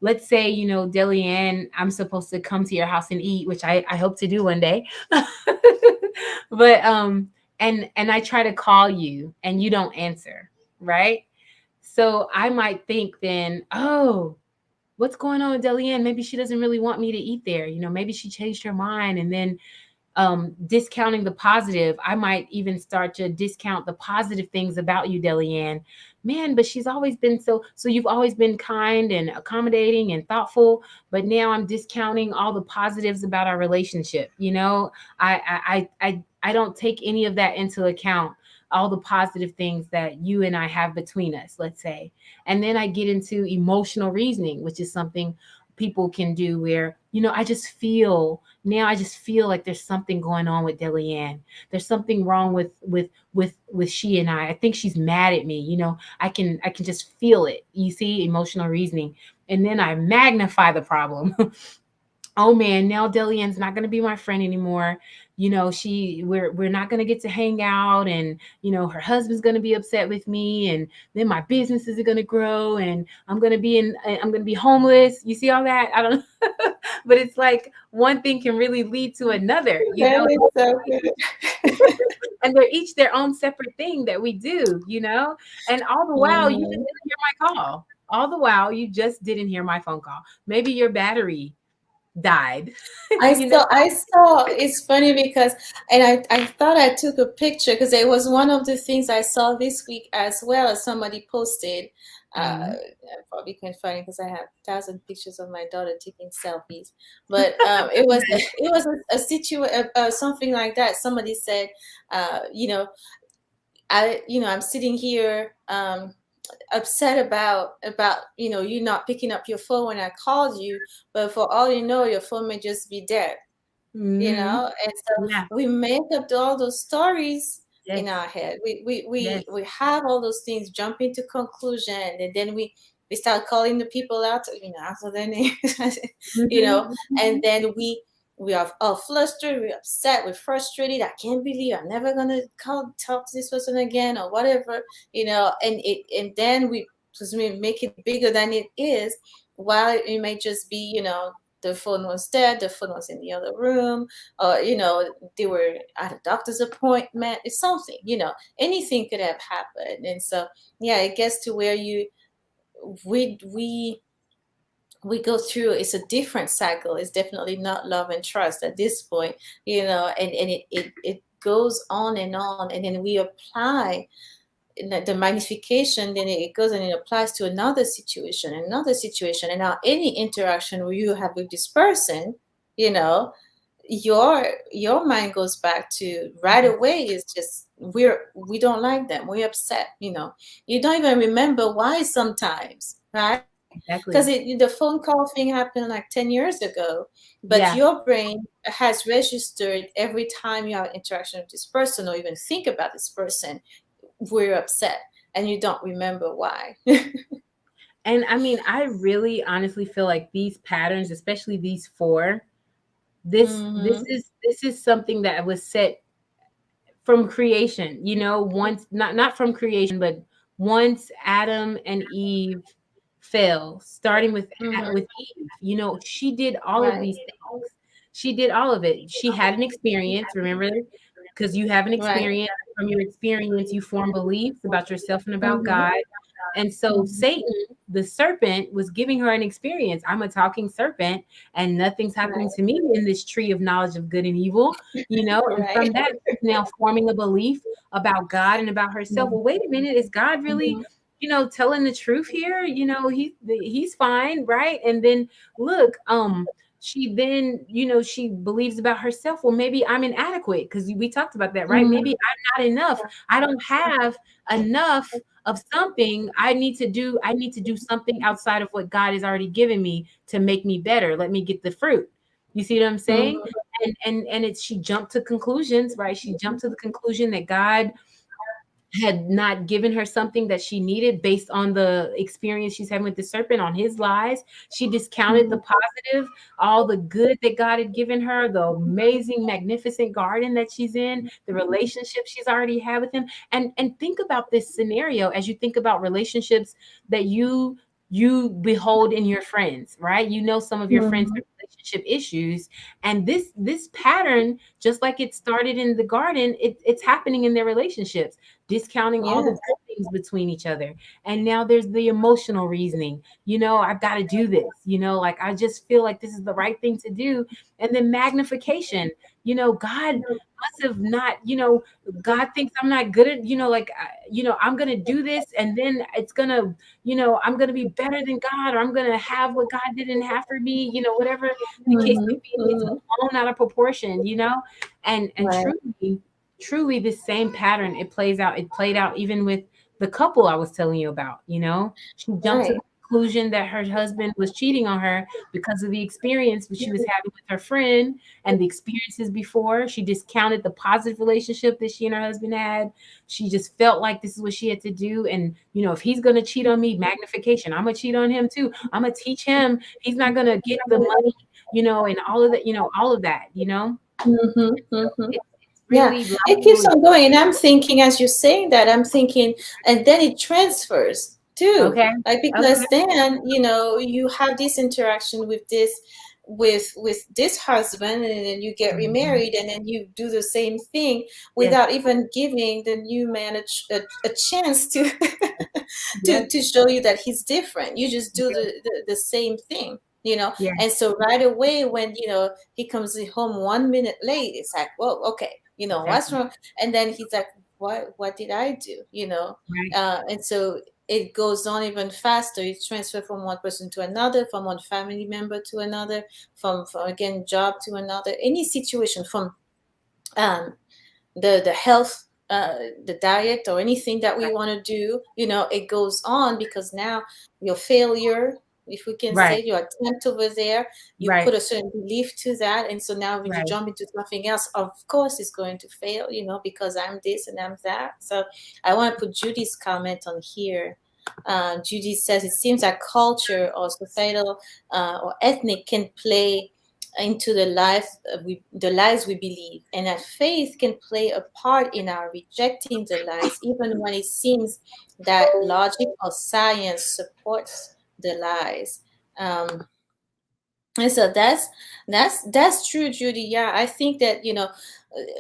let's say, Delianne, I'm supposed to come to your house and eat, which I hope to do one day. But and I try to call you and you don't answer, right? So I might think then, oh, what's going on with Delianne? Maybe she doesn't really want me to eat there. Maybe she changed her mind. And then discounting the positive, I might even start to discount the positive things about you, Delianne. Man, but she's always been so you've always been kind and accommodating and thoughtful, but now I'm discounting all the positives about our relationship. I don't take any of that into account, all the positive things that you and I have between us, let's say. And then I get into emotional reasoning, which is something people can do where, I just feel like there's something going on with Delianne. There's something wrong with she and I. I think she's mad at me. I can just feel it. You see, emotional reasoning. And then I magnify the problem. Oh man, now Delianne's not gonna be my friend anymore. We're not gonna get to hang out, and her husband's gonna be upset with me, and then my business isn't gonna grow, and I'm gonna be homeless. You see all that? I don't but it's like one thing can really lead to another, That is so good. and they're each their own separate thing that we do. And all the while you just Mhm. didn't hear my call. All the while you just didn't hear my phone call. Maybe your battery died. you know It's funny because, and I thought I took a picture because it was one of the things I saw this week as well as somebody posted. Mhm. I probably can't find it because I have 1,000 pictures of my daughter taking selfies. But it was it was a something like that. Somebody said, uh, you know, I'm sitting here upset about you not picking up your phone when I called you, but for all you know, your phone may just be dead. Mhm. And so Yeah. we make up all those stories in Yes. our head. Yes. We have all those things, jump into conclusion, and then we start calling the people out, after their names, you know, Mhm. and Mhm. then we are all flustered, we're upset, we're frustrated. I can't believe I'm never gonna talk to this person again or whatever, and then we make it bigger than it is, while it may just be, the phone was dead, the phone was in the other room, or they were at a doctor's appointment. It's something, anything could have happened. And so yeah, it gets to where we we we go through, it's a different cycle. It's definitely not love and trust at this point, and it goes on and on, and then we apply the magnification, then it goes and it applies to another situation, and now any interaction where you have with this person, you know your mind goes back to right Yes, away. It's just we don't like them, we're upset. You don't even remember why sometimes, right? Because exactly. the phone call thing happened like 10 years ago, but Yeah, your brain has registered every time you have interaction with this person or even think about this person, we're upset, and you don't remember why. And I mean, I really honestly feel like these patterns, especially these four, Mm-hmm. this is something that was set from creation, you know, once not from creation, but once Adam and Eve fell, starting Mm-hmm. with Eve, you know, she did all of Right. these things. She did all of it. She had an experience, remember, because you have an Right. experience. From your experience, you form beliefs about yourself and about Mm-hmm. God. And so Mm-hmm. Satan, the serpent, was giving her an experience. I'm a talking serpent, and nothing's happening Right. to me in this tree of knowledge of good and evil, you know. And Right. from that, she's now forming a belief about God and about herself. Well, wait a minute, is God really, Mm-hmm. you know, telling the truth here? You know, he's fine, right? And then look, she then, you know, she believes about herself. Well, maybe I'm inadequate because we talked about that, right? Maybe Mm-hmm. I'm not enough. I don't have enough of something. I need to do something outside of what God has already given me to make me better. Let me get the fruit. You see what I'm saying? Mm-hmm. And it's, she jumped to conclusions, right? She jumped to the conclusion that God had not given her something that she needed based on the experience she's having with the serpent, on his lies. She discounted the positive, all the good that God had given her, the amazing, magnificent garden that she's in, the relationship she's already had with him. And think about this scenario as you think about relationships that you behold in your friends, right? You know, some of your friends Mm-hmm. have relationship issues, and this pattern, just like it started in the garden, it's happening in their relationships, discounting all the Yeah. good things between each other. And now there's the emotional reasoning, you know, I've got to do this, you know, like I just feel like this is the right thing to do. And then magnification, you know, God must have not, you know, God thinks I'm not good at, you know, like, you know, I'm going to do this and then it's going to, you know, I'm going to be better than God, or I'm going to have what God didn't have for me, you know, whatever the case may Mm-hmm. be. It's Mm-hmm. blown out of proportion, you know. And Right. truly this same pattern, it played out even with the couple I was telling you about, you know. She jumped to the Right. conclusion that her husband was cheating on her because of the experience that she was having with her friend and the experiences before. She discounted the positive relationship that she and her husband had. She just felt like this is what she had to do. And, you know, if he's going to cheat on me, magnification, I'm going to cheat on him too. I'm going to teach him. He's not going to get the money, you know, and all of that, you know, all of that, you know. Mm-hmm. Mm-hmm. It's Yeah, really life it keeps really. on going. And I'm thinking, as you're saying that, I'm thinking, and then it transfers too. Okay. Like, Okay. because then, you have this interaction with this husband, and then you get Mhm. remarried, and then you do the same thing Yes. without even giving the new man a chance to Yep. to show you that he's different. You just do Yes. the same thing. Yes. And so right away, when he comes home 1 minute late, it's like, whoa, okay, what's Exactly. wrong? And then he's like, what did I do? Right. And so it goes on even faster. It transfers from one person to another, from one family member to another, from again job to another, any situation, from um the health, the diet, or anything that we want to do. It goes on, because now your failure, if we can Right. say, your attempt over there, you Right. put a certain belief to that, and so now when you Right. jump into something else, of course it's going to fail, because I'm this and I'm that. So I want to put Judy's comment on here. Judy says, it seems that culture or societal or ethnic can play into the lies we believe, and that faith can play a part in our rejecting the lies, even when it seems that logic or science supports the lies. And so that's true, Judy. Yeah, I think that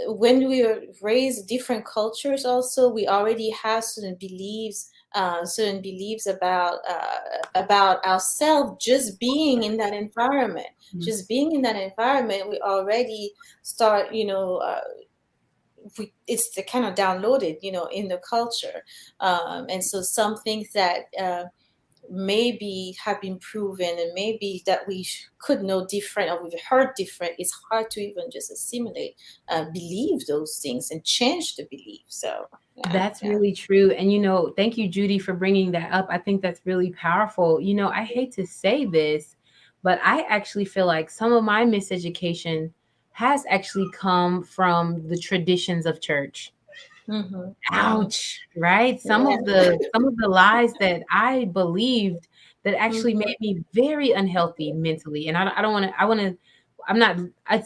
when we are raised different cultures, also we already have certain beliefs about ourselves. Just being in that environment, Mm. we already start. It's the kind of downloaded, in the culture, and so some things that. Maybe have been proven, and maybe that we could know different, or we've heard different, it's hard to even just assimilate, believe those things and change the belief. So yeah, That's yeah. really true. And, you know, thank you, Judy, for bringing that up. I think that's really powerful. You know, I hate to say this, but I actually feel like some of my miseducation has actually come from the traditions of church. Mm-hmm. Mm-hmm. Ouch, right? Yeah. Some of the lies that I believed that actually Mm-hmm. made me very unhealthy mentally. And I don't want to I want to I'm not I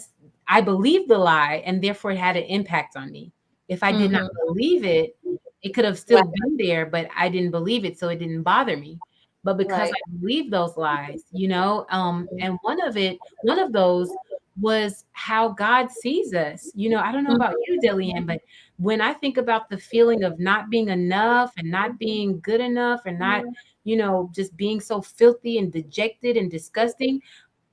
I believed the lie and therefore it had an impact on me. If I did not Mm-hmm. believe it, it could have still Right. been there, but I didn't believe it, so it didn't bother me. But because Right. I believed those lies, and one of those was how God sees us. I don't know about Mm-hmm. you, Dillian, but when I think about the feeling of not being enough and not being good enough and not, just being so filthy and dejected and disgusting,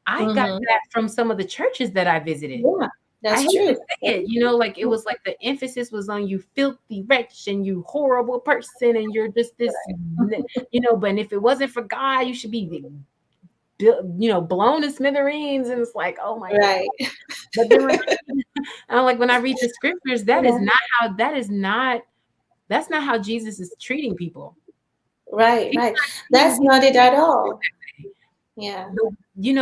I got Mm-hmm. that from some of the churches that I visited. Yeah, I that's hate to true. say it, like it was like the emphasis was on you filthy wretch and you horrible person and you're just this, but if it wasn't for God, you should be, blown to smithereens. And it's like, oh my God. Right. But then when I read the scriptures, Yeah. that's not how Jesus is treating people. Right. He's Right. not That's he's not it at all. not Yeah.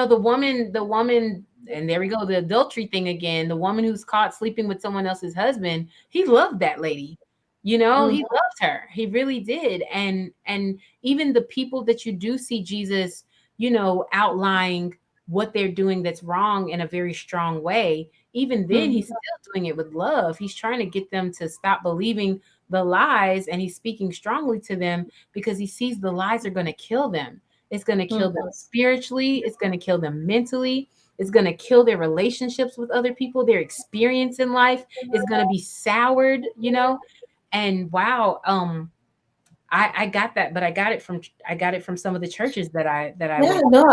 the woman, and there we go, the adultery thing again. The woman who's caught sleeping with someone else's husband, he loved that lady. He Mm-hmm. loved her. He really did. And even the people that you do see Jesus, outlining what they're doing that's wrong in a very strong way, even then he's Mm-hmm. still doing it with love. He's trying to get them to stop believing the lies, and he's speaking strongly to them because he sees the lies are going to kill them. It's going to kill them Mm-hmm. spiritually. It's going to kill them mentally. It's going to kill their relationships with other people. Their experience in life is going to be soured. And wow, I got that, but I got it from some of the churches that I Yeah, went. no,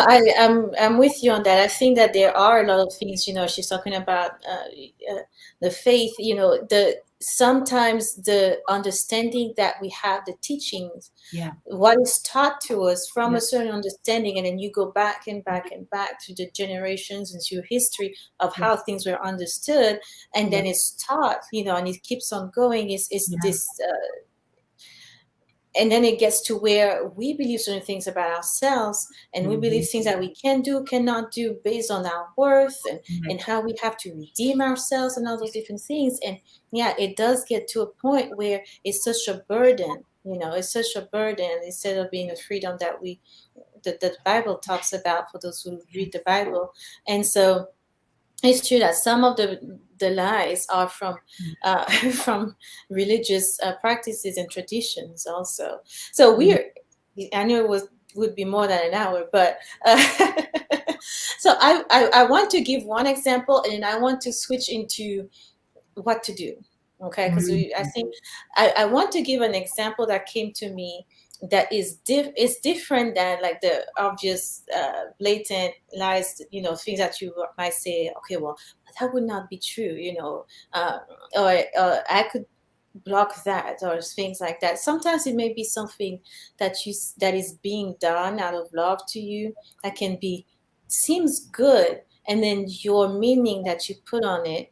I'm with you on that. I think that there are a lot of things, she's talking about the faith, the sometimes the understanding that we have, the teachings, Yeah, what is taught to us from yeah, a certain understanding, and then you go back and back and back to the generations and to history of yeah, how things were understood, and yeah, then it's taught, and it keeps on going. It's yeah. this and then it gets to where we believe certain things about ourselves, and we believe Mhm. things that we can do, cannot do based on our worth, and Yes. how we have to redeem ourselves and all those different things. And yeah, it does get to a point where it's such a burden. It's such a burden instead of being a freedom that the Bible talks about for those who read the Bible. And so it's true that some of the lies are from from religious practices and traditions also. So Mhm. I knew it would be more than an hour, but so I want to give one example, and then I want to switch into what to do. Okay, because Mhm. I think I want to give an example that came to me that is different than like the obvious blatant lies, things that you might say, okay, well, that would not be true, uh, or I could block that, or things like that. Sometimes it may be something that is being done out of love to you, that can be seems good, and then your meaning that you put on it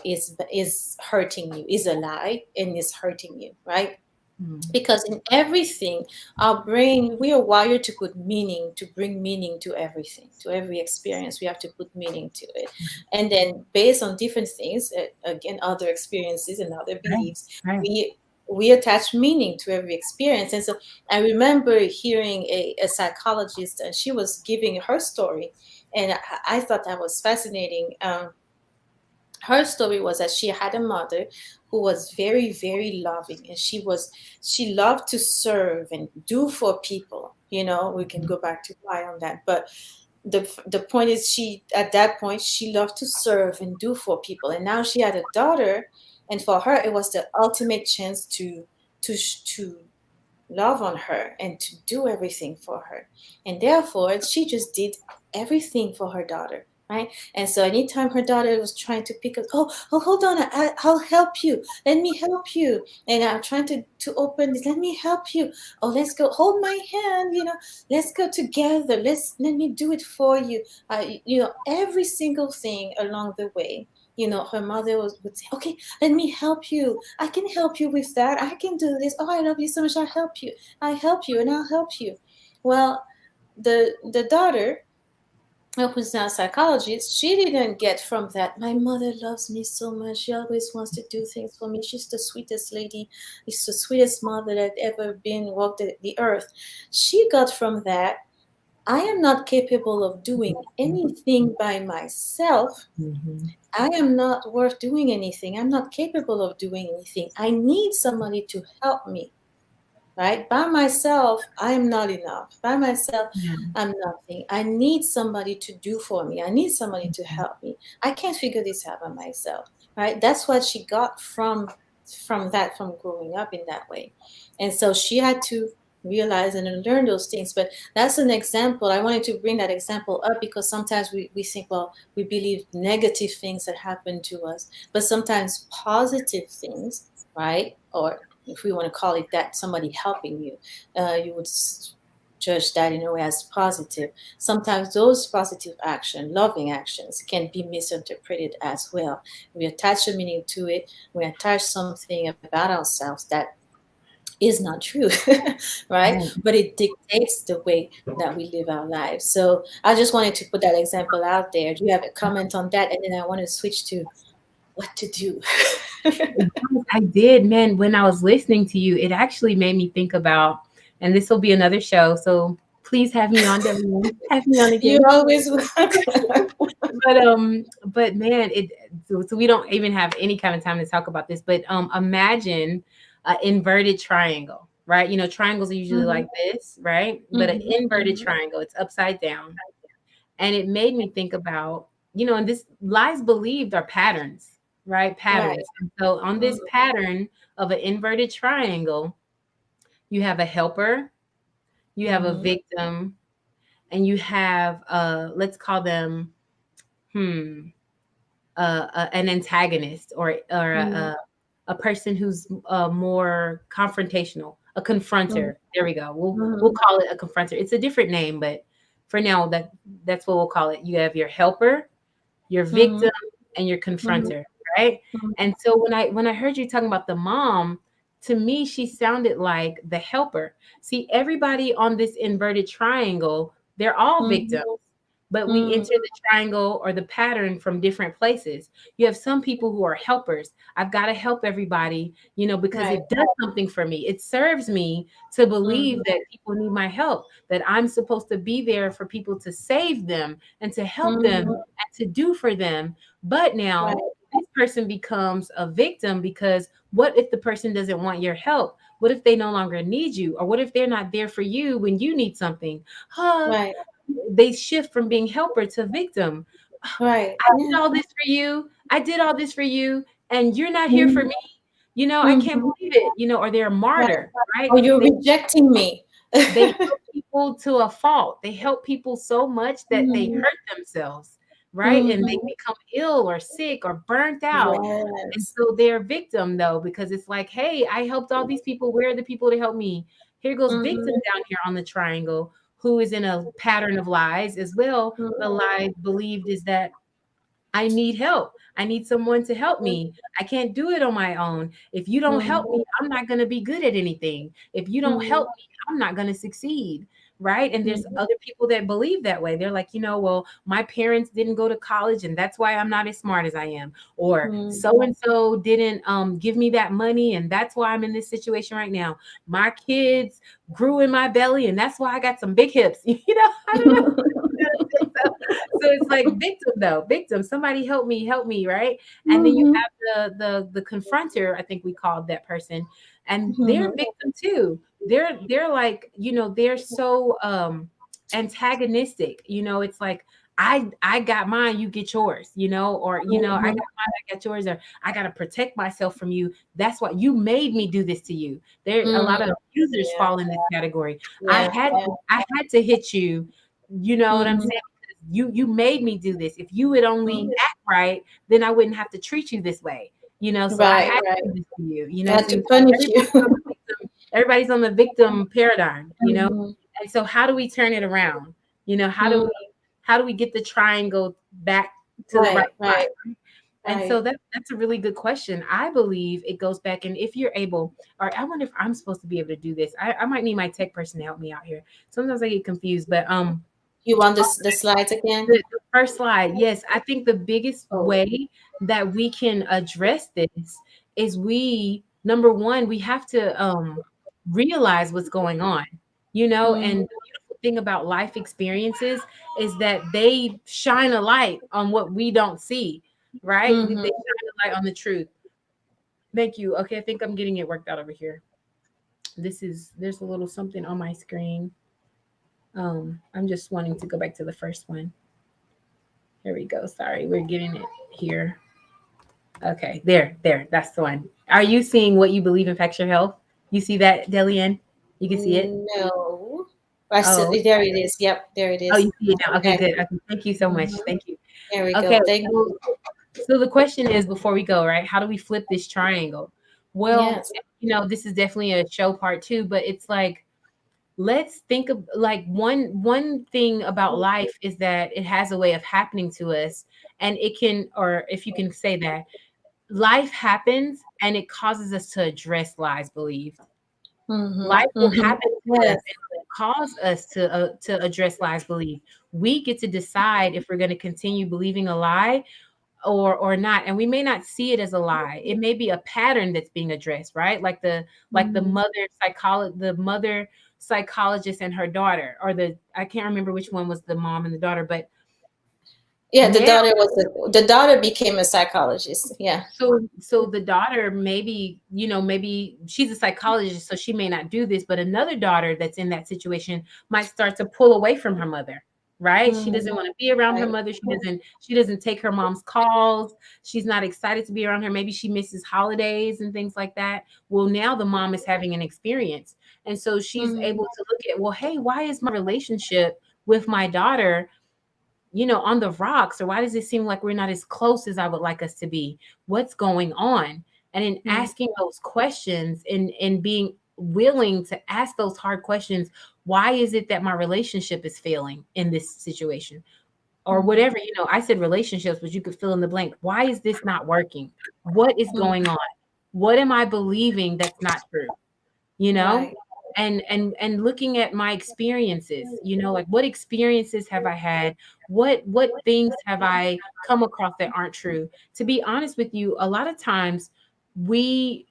is hurting you, is a lie, and is hurting you, right? Mhm. Because in everything, our brain, we are wired to put meaning, to bring meaning to everything, to every experience. We have to put meaning to it, and then based on different things, again, other experiences and other Right, beliefs, right. we attach meaning to every experience. And so I remember hearing a psychologist, and she was giving her story, and I thought that was fascinating. Her story was that she had a mother who was very, very loving, and she loved to serve and do for people. We can Mhm. go back to why on that, but the point is, she at that point, she loved to serve and do for people, and now she had a daughter, and for her it was the ultimate chance to love on her and to do everything for her. And therefore, she just did everything for her daughter, right? And so anytime her daughter was trying to pick up, oh, hold on, I'll help you. Let me help you. And I'm trying to open this. Let me help you. Oh, let's go. Hold my hand. Let's go together. Let me do it for you. Every single thing along the way. Her mother would say, okay, let me help you. I can help you with that. I can do this. Oh, I love you so much. I'll help you. I help you, and I'll help you. Well, the daughter, who's now a psychologist, she didn't get from that, my mother loves me so much. She always wants to do things for me. She's the sweetest lady. She's the sweetest mother that ever been walked the earth. She got from that, I am not capable of doing anything by myself. Mhm. I am not worth doing anything. I'm not capable of doing anything. I need somebody to help me, right? By myself, I'm not enough. By myself, Yeah. I'm nothing. I need somebody to do for me. I need somebody to help me. I can't figure this out by myself, right? That's what she got from that, from growing up in that way. And so she had to realize and learn those things. But that's an example. I wanted to bring that example up because sometimes we think, well, we believe negative things that happen to us, but sometimes positive things, right? Or if we want to call it that, somebody helping you, you would judge that in a way as positive. Sometimes those positive action, loving actions, can be misinterpreted as well. We attach a meaning to it. We attach something about ourselves that is not true, right? Right. But it dictates the way that we live our lives. So I just wanted to put that example out there. Do you have a comment on that? And then I want to switch to what to do. Yes, I did, man. When I was listening to you, it actually made me think about, and this will be another show. So please have me on, Debbie. Have me on You're again. always welcome. But man, so we don't even have any kind of time to talk about this. But imagine an inverted triangle, right? You know, triangles are usually Mhm, like this, right? But an mhm, inverted mhm. triangle, it's upside down, and it made me think about, and this lies believed are patterns, right? Right. Patterns. And so on Mhm, this pattern of an inverted triangle, you have a helper, you have a mhm, victim, and you have let's call them hmm an antagonist, or mhm, a person who's more confrontational, a mhm, confronter. There we go. We'll mhm, call it a confronter. It's a different name, but for now that's what we'll call it. You have your helper, your mhm, victim, and your mhm, confronter, right? mhm, And so when I heard you talking about the mom, to me she sounded like the helper. See, everybody on this inverted triangle, they're all mhm, victims, but we mhm. enter the triangle or the pattern from different places. You have some people who are helpers. I've got to help everybody, because Right. it does something for me. It serves me to believe Mhm, that people need my help, that I'm supposed to be there for people, to save them and to help them mhm. and to do for them. But now Right. this person becomes a victim, because what if the person doesn't want your help? What if they no longer need you? Or what if they're not there for you when you need something? Huh? Right. They shift from being helper to victim. Right. I did Yeah. all this for you. I did all this for you, and you're not here for Mhm, me. I can't mhm. believe it. Or they're a Right. martyr, right? Oh, you're rejecting me. They help people to a fault. They help people so much that they Mhm, hurt themselves, right? And they mhm. become ill or sick or burnt out. And Yes. so they're a victim, though, because it's like, hey, I helped all these people. Where are the people to help me? Here goes victim Mhm, down here on the triangle, who is in a pattern of lies as well. The mhm, lie believed is that I need help. I need someone to help me. I can't do it on my own. If you don't help mhm, me, I'm not going to be good at anything. If you don't mhm, help me, I'm not going to succeed. Right. And there's mhm, other people that believe that way. They're like, well, my parents didn't go to college and that's why I'm not as smart as I am. Or mhm, so and so didn't give me that money and that's why I'm in this situation right now. My kids grew in my belly and that's why I got some big hips. I don't know. So it's like victim, though, victim. Somebody help me, right? And then you mhm, have the confronter. I think we called that person, and they're mhm, victim too. They're like, they're so antagonistic. It's like, I got mine, you get yours, or I got mhm. mine, I got yours, or I gotta protect myself from you. That's why you made me do this to you. There, a Mm, lot of abusers yeah, fall in this category. yeah, yeah. I had to hit you. You know what I'm Mhm, saying? You made me do this. If you would only mhm. act right, then I wouldn't have to treat you this way. So I Right, had to right. do this to you. I had So to punish you. everybody's on the victim paradigm. Mhm. And so how do we turn it around? Mm, How do we get the triangle back to the right right, right, spot? And right. so that's a really good question. I believe it goes back, and if you're able, or I wonder if I'm supposed to be able to do this. I might need my tech person to help me out here. Sometimes I get confused, but You want this the slides again? The first slide, yes. I think the biggest Oh. way that we can address this is number one, we have to realize what's going on, and Mm-hmm. the beautiful thing about life experiences is that they shine a light on what we don't see, right? They Mm-hmm. shine a light on the truth. Thank you. Okay, I think I'm getting it worked out over here. There's a little something on my screen. I'm just wanting to go back to the first one. Here we go. Sorry, we're getting it here. Okay, there. That's the one. Are you seeing what you believe impacts your health? You see that, Delian? You can see it? No. I still, Oh, there it is. Yep, there it oh, is. you see it now. Okay, Okay. good. Okay, thank you so much. Mm-hmm. Thank you. There we Okay, go. Thank so, you. so the question is, before we go, right? How do we flip this triangle? Well, Yes. this is definitely a show part two, but it's like, let's think of like one thing about life is that it has a way of happening to us, and it can, or if you can say that, life happens and it causes us to address lies believed. Mm-hmm. Life will Mm-hmm. happen to us Yes. and will cause us to address lies believed. We get to decide if we're going to continue believing a lie or not, and we may not see it as a lie. It may be a pattern that's being addressed, right? Like the Mm-hmm. mother psychologist and her daughter, or the I can't remember which one was the mom and the daughter, but Yeah, the now, daughter was the daughter became a psychologist. Yeah. so the daughter, maybe she's a psychologist, so she may not do this, but another daughter that's in that situation might start to pull away from her mother, right? She Mm-hmm. doesn't want to be around her Right. mother. She doesn't take her mom's calls. She's not excited to be around her. Maybe she misses holidays and things like that. Well, now the mom is having an experience. And so she's Mm-hmm. able to look at, well, hey, why is my relationship with my daughter on the rocks? Or why does it seem like we're not as close as I would like us to be? What's going on? And in asking those questions and being willing to ask those hard questions, why is it that my relationship is failing in this situation? Or Mm-hmm. whatever, I said relationships, but you could fill in the blank. Why is this not working? What is going on? What am I believing that's not true? you know Right. and looking at my experiences, like, what experiences have I had? What things have I come across that aren't true? To be honest with you, a lot of times we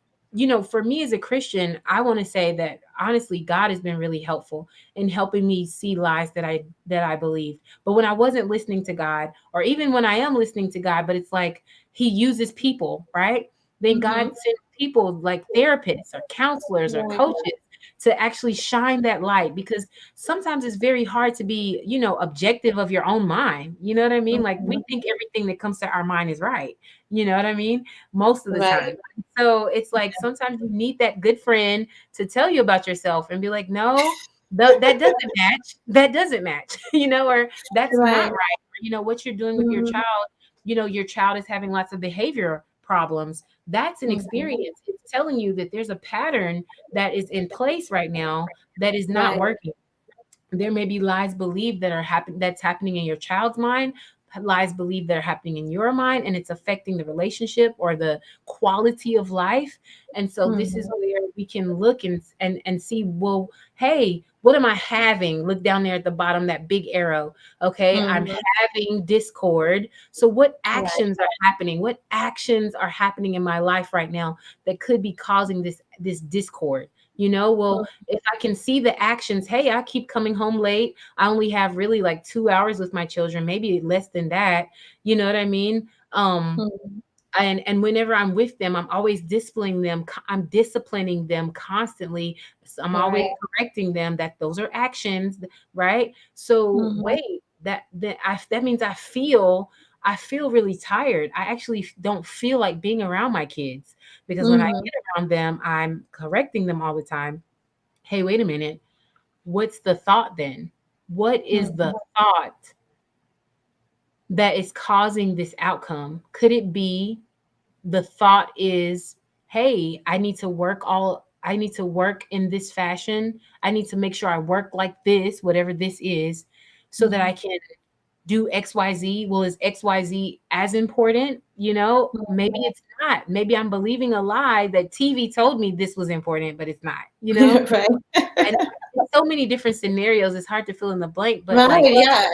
for me as a Christian, I want to say that honestly, God has been really helpful in helping me see lies that I believe. But when I wasn't listening to God, or even when I am listening to God, but it's like he uses people, right? Then God Mm-hmm. sends people like therapists or counselors or Right. coaches to actually shine that light, because sometimes it's very hard to be, objective of your own mind. You know what I mean? Like, we Mm-hmm. think everything that comes to our mind is right. You know what I mean? Most of the Right. time. So it's like sometimes you need that good friend to tell you about yourself and be like, no, that doesn't match. That doesn't match, or that's not Right. right. Or, what you're doing with your Mm-hmm. child, your child is having lots of behavior problems. That's an Mm-hmm. experience. It's telling you that there's a pattern that is in place right now that is not Right. working. There may be lies believed that's happening in your child's mind, lies believed that are happening in your mind, and it's affecting the relationship or the quality of life. And so this is Mm-hmm. where we can look and see, well, hey, what am I having? Look down there at the bottom, that big arrow. Okay, I'm Mm-hmm. having discord. So what Right. actions are happening? What actions are happening in my life right now that could be causing this discord? Well, if I can see the actions, hey, I keep coming home late. I only have really like 2 hours with my children, maybe less than that. You know what I mean? Mm-hmm. And whenever I'm with them, I'm always disciplining them. I'm disciplining them constantly. So I'm always Right. correcting them that those are actions, right? So Mm-hmm. wait, that means I feel really tired. I actually don't feel like being around my kids, because when I Mm-hmm. get around them, I'm correcting them all the time. Hey, wait a minute. What's the thought then? What is the Mm-hmm. thought that is causing this outcome? Could it be the thought is, hey, I need to work in this fashion. I need to make sure I work like this, whatever this is, so that Mm-hmm. I can do XYZ. Well, is XYZ as important? Maybe it's not. Maybe I'm believing a lie that TV told me this was important, but it's not, you know? Right. And it's so many different scenarios. It's hard to fill in the blank, but Right, like, yeah.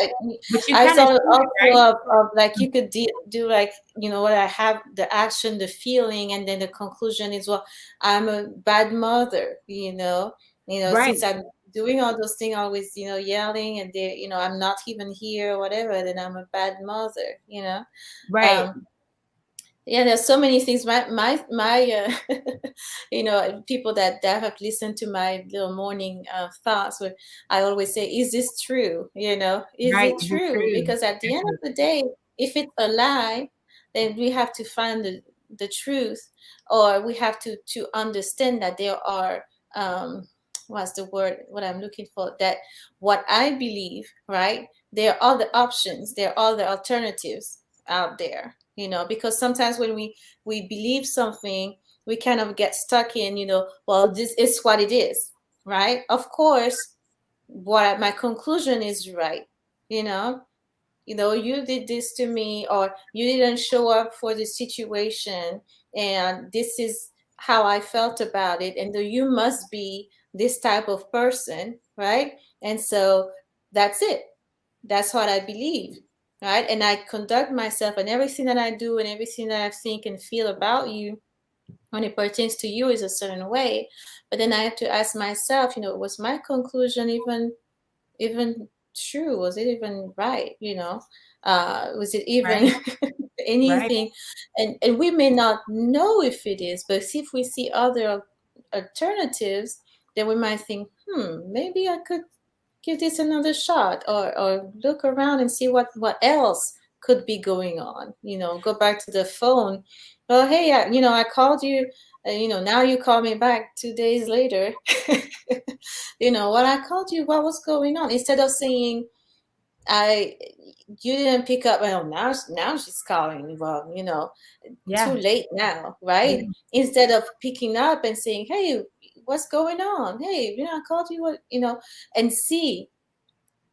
but you I kind of thought see it, also right? of like you could do like, what I have, the action, the feeling, and then the conclusion is, well, I'm a bad mother, Right, since I'm doing all those things, always, yelling, and I'm not even here or whatever, then I'm a bad mother. right, Um, yeah, there's so many things. My people that have listened to my little morning thoughts, where I always say, is this true? Is right. it Is it true? true? Because at the end of Definitely. the day, if it's a lie, then we have to find the truth, or we have to understand that there are, what's the word, what I'm looking for, that what I believe, right? There are other options, there are other alternatives out there, because sometimes when we believe something, we kind of get stuck in, well, this is what it is, right? Of course, my conclusion is right, you know you did this to me, or you didn't show up for the situation, and this is how I felt about it, and you must be this type of person, right? And so that's it. That's what I believe, right? And I conduct myself, and everything that I do and everything that I think and feel about you, when it pertains to you, is a certain way. But then I have to ask myself, was my conclusion even true? Was it even right? Was it even Right, right. anything? And we may not know if it is, but if we see other alternatives, then we might think, maybe I could give this another shot, or look around and see what else could be going on. Go back to the phone. Well, hey, I called you. Now you call me back 2 days later. What I called you, what was going on? Instead of saying, I you didn't pick up. Well, now she's calling me. Well, too Yeah, late now, yeah, right? Instead of picking up and saying, hey, what's going on? Hey, I called you. And see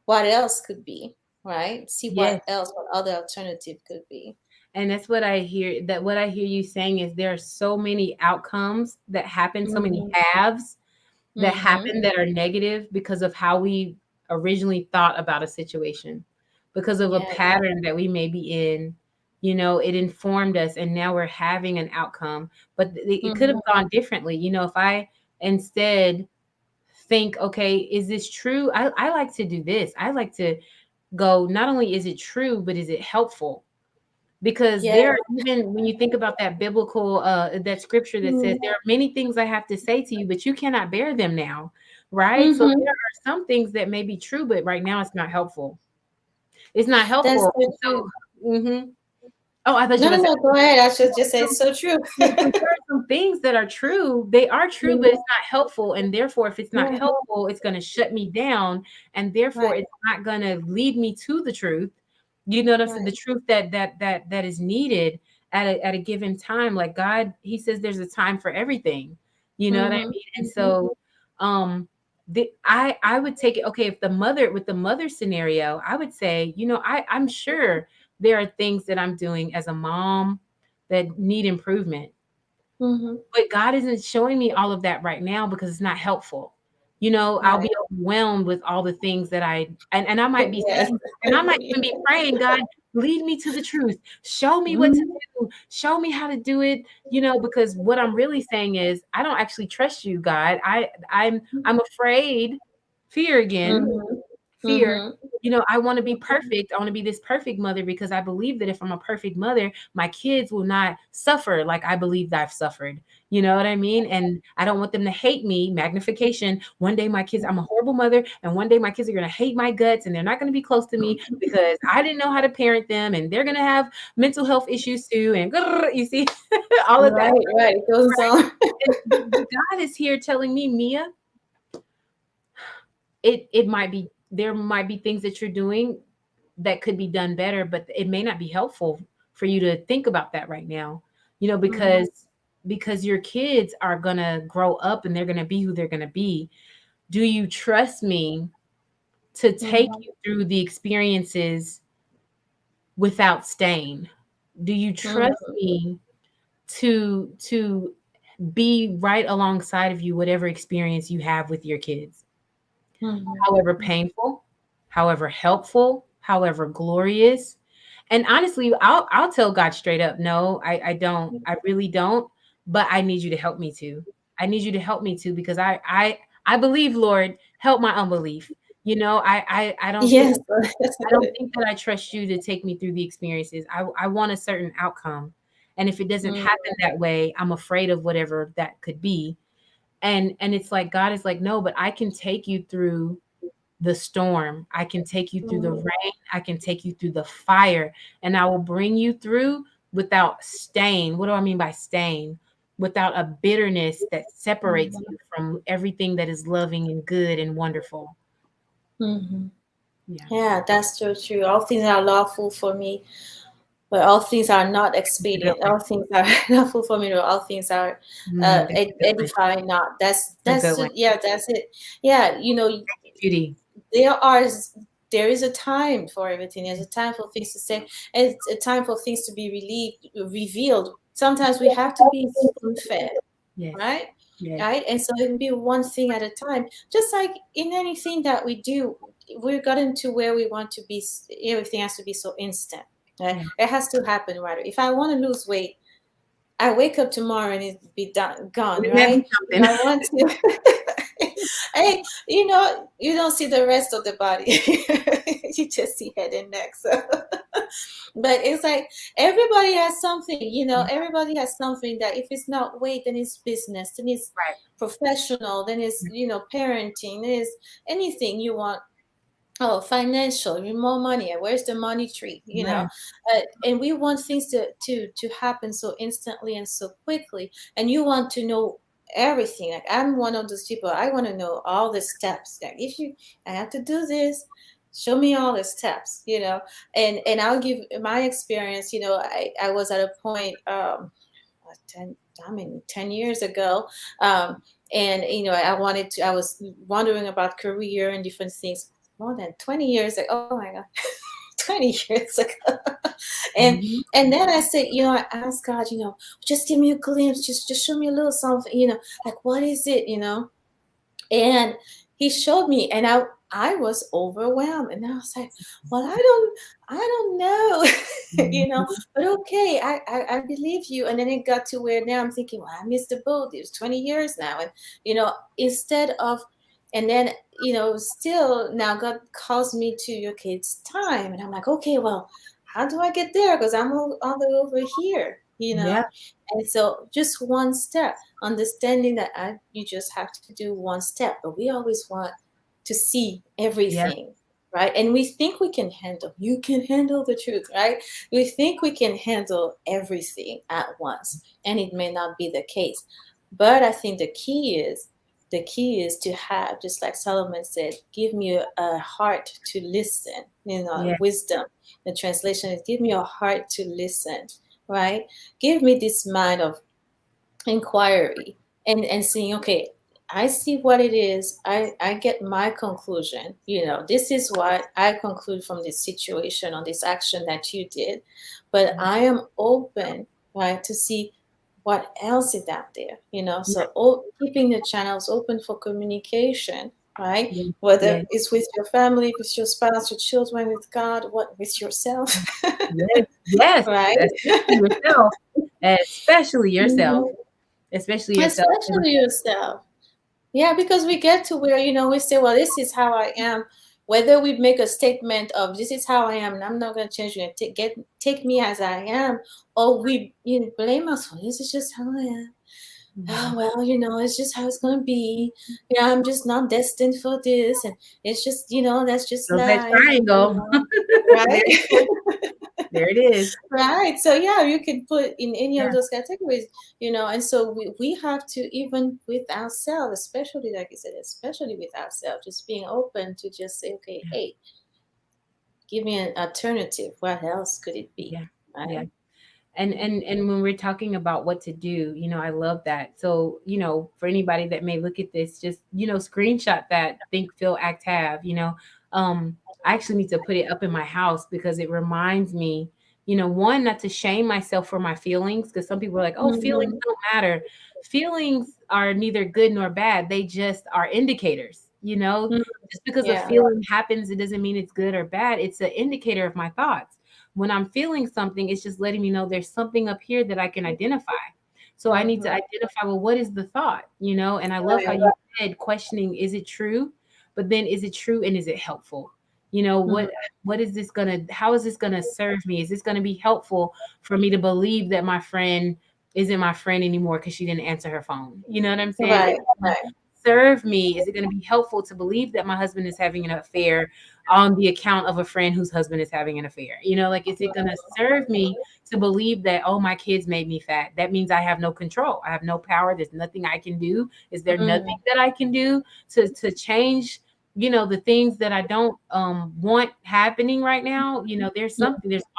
what else could be, right? See yes. what other alternative could be. And that's what I hear. That what I hear you saying is there are so many outcomes that happen, so many Mm-hmm. halves that Mm-hmm. happen that are negative because of how we originally thought about a situation, because of a Yeah. pattern that we may be in. It informed us, and now we're having an outcome, but it could have Mm-hmm. gone differently. If I instead think, okay, is this true? I like to do this. I like to go, not only is it true, but is it helpful? Because Yeah. there, even when you think about that biblical that scripture that says there are many things I have to say to you, but you cannot bear them now, right? So Mm-hmm. there are some things that may be true, but right now it's not helpful. It's not That's helpful. so And true. so oh, I thought you No, were no, gonna no. Go ahead. I should just say say it's so true. because there are some things that are true. They are true, but it's not helpful. And therefore, if it's not Yeah. helpful, it's going to shut me down. And therefore, Right. it's not going to lead me to the truth. You know what I'm saying? The Right. truth that is needed at a given time. Like God, He says there's a time for everything. You know what I Mm-hmm. mean? And Mm-hmm. so I would take it, okay, if the mother with the mother scenario, I would say, I'm sure there are things that I'm doing as a mom that need improvement. Mm-hmm. But God isn't showing me all of that right now because it's not helpful. I'll Right. be overwhelmed with all the things that and I might be Yes. saying, and I might even be praying, God, lead me to the truth. Show me what to Mm-hmm. do. Show me how to do it. Because what I'm really saying is I don't actually trust you, God. I'm afraid, fear again, Mm-hmm. fear. Mm-hmm. I want to be perfect. I want to be this perfect mother because I believe that if I'm a perfect mother, my kids will not suffer like I believe that I've suffered. You know what I mean? And I don't want them to hate me. Magnification. One day my kids, I'm a horrible mother, and one day my kids are going to hate my guts and they're not going to be close to me because I didn't know how to parent them, and they're going to have mental health issues too. And you see, all of that. Right. Right. It goes Right. on. And God is here telling me, Mia, it might be, there might be things that you're doing that could be done better, but it may not be helpful for you to think about that right now. Mm-hmm. Because your kids are going to grow up and they're going to be who they're going to be. Do you trust me to take Mm-hmm. you through the experiences without stain? Do you trust Mm-hmm. me to be right alongside of you, whatever experience you have with your kids, however Mm-hmm. painful, however helpful, however glorious. And honestly, I'll tell God straight up, no, I don't. I really don't. But I need you to help me too. I need you to help me too, because I believe, Lord, help my unbelief. I don't think Yes. that I trust you to take me through the experiences. I want a certain outcome. And if it doesn't Mm, happen that way, I'm afraid of whatever that could be. And it's like God is like, no, but I can take you through the storm. I can take you through the mm, rain. I can take you through the fire, and I will bring you through without stain. What do I mean by stain? Without a bitterness that separates mhm, you from everything that is loving and good and wonderful. mhm. Yeah. Yeah, that's so true. All things are lawful for me, but all things are not That's a good expedient. one. All things are lawful for me, but all things are That's a good one. edifying not. That's a good one. Yeah, that's it. Yeah, Judy. there are there is a time for everything. There's a time for things to say, and it's a time for things to be revealed. Sometimes we have to be spoon fed, Yes. right? Yes. Right? And so it can be one thing at a time. Just like in anything that we do, we've gotten to where we want to be. Everything has to be so instant. Right? Yeah. It has to happen right. If I want to lose weight, I wake up tomorrow and it be done, gone. Wouldn't that Right? be If something? I want to, hey, you don't see the rest of the body. You just see head and neck. So, but it's like everybody has something. Everybody has something that if it's not weight, then it's business, then it's Right. professional, then it's parenting, then it's anything you want. Oh, financial, more money. Where's the money tree? Right. And we want things to happen so instantly and so quickly. And you want to know everything. Like I'm one of those people. I want to know all the steps. Like I have to do this. Show me all the steps. And I'll give my experience. I was at a point 10, I mean 10 years ago, um, and I was wondering about career and different things more than 20 years ago. Oh my god, 20 years ago. and Mhm. and then I said, I asked God, just give me a glimpse, just show me a little something, like what is it. And he showed me, and I was overwhelmed, and I was like, well, I don't know. Mhm. But okay, I believe you. And then it got to where now I'm thinking, well, I missed the boat. It's 20 years now. And instead of, and then still now God calls me to, okay, it's time. And I'm like, okay, well, how do I get there? Because I'm all the way over here. Yeah. And so just one step, understanding that you just have to do one step. But we always want to see Yeah. everything, right? And we think we can handle, you can handle the truth, right? We think we can handle everything at once, and it may not be the case. But I think the key is to have, just like Solomon said, give me a heart to listen, Yeah. wisdom. The translation is, give me a heart to listen, right? Give me this mind of inquiry, and seeing, okay, I see what it is. I get my conclusion. This is what I conclude from this situation or this action that you did. But I am open, right, to see what else is out there. Yeah. So keeping the channels open for communication, right? Yeah. Whether Yeah. it's with your family, with your spouse, your children, with God, what with yourself. Yes. Yes. Right. Especially yourself. Especially yourself. Mhm. Especially yourself. Especially yourself. Yeah, because we get to where, we say, well, this is how I am. Whether we make a statement of this is how I am, and I'm not going to change you, and take me as I am, or we blame us for this is just how I am. Oh, Mhm. well, it's just how it's going to be. I'm just not destined for this, and it's just, that's just So that life, triangle. There right? it is. There it is. Right. So yeah, you can put in any Yeah. of those categories, and so we have to, even with ourselves, especially like you said, especially with ourselves, just being open to just say, okay, Yeah. hey, give me an alternative. What else could it be? Yeah. Yeah. Right. And when we're talking about what to do, I love that. So, for anybody that may look at this, just, screenshot that, think, feel, act, have. I actually need to put it up in my house because it reminds me one, not to shame myself for my feelings, because some people are like, oh, feelings Mhm. don't matter. Feelings are neither good nor bad. They just are indicators, Mhm. just because a Yeah. feeling happens, it doesn't mean it's good or bad. It's an indicator of my thoughts. When I'm feeling something, it's just letting me know there's something up here that I can identify. So I need to Mhm. identify, well, what is the thought, and I love how Right. you said questioning, is it true? But then, is it true and is it helpful? You know, Mhm. what is this gonna, how is this gonna serve me? Is this gonna be helpful for me to believe that my friend isn't my friend anymore because she didn't answer her phone? You know what I'm saying? Is Right. it gonna serve me? Is it gonna be helpful to believe that my husband is having an affair on the account of a friend whose husband is having an affair? Like, is it gonna serve me to believe that, oh, my kids made me fat? That means I have no control. I have no power. There's nothing I can do. Is there Mhm. nothing that I can do to change, the things that I don't want happening right now? There's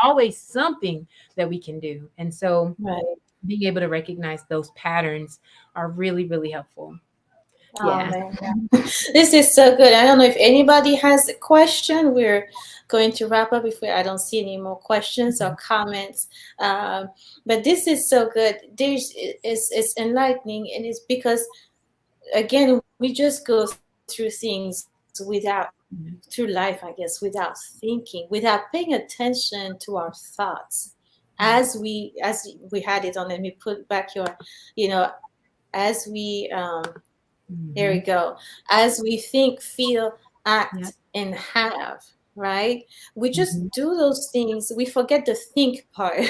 always something that we can do. And so Right. being able to recognize those patterns are really, really helpful. Oh Yes. man, yeah. This is so good. I don't know if anybody has a question. We're going to wrap up if I don't see any more questions or comments. Um, but this is so good. It's enlightening, and it's because again we just go through things without through life, I guess, without thinking, without paying attention to our thoughts. As we had it on, let me put back your, you know, as we there we Mm-hmm. go. As we think, feel, Yeah. act, and have, right? We just Mm-hmm. do those things. We forget the think part,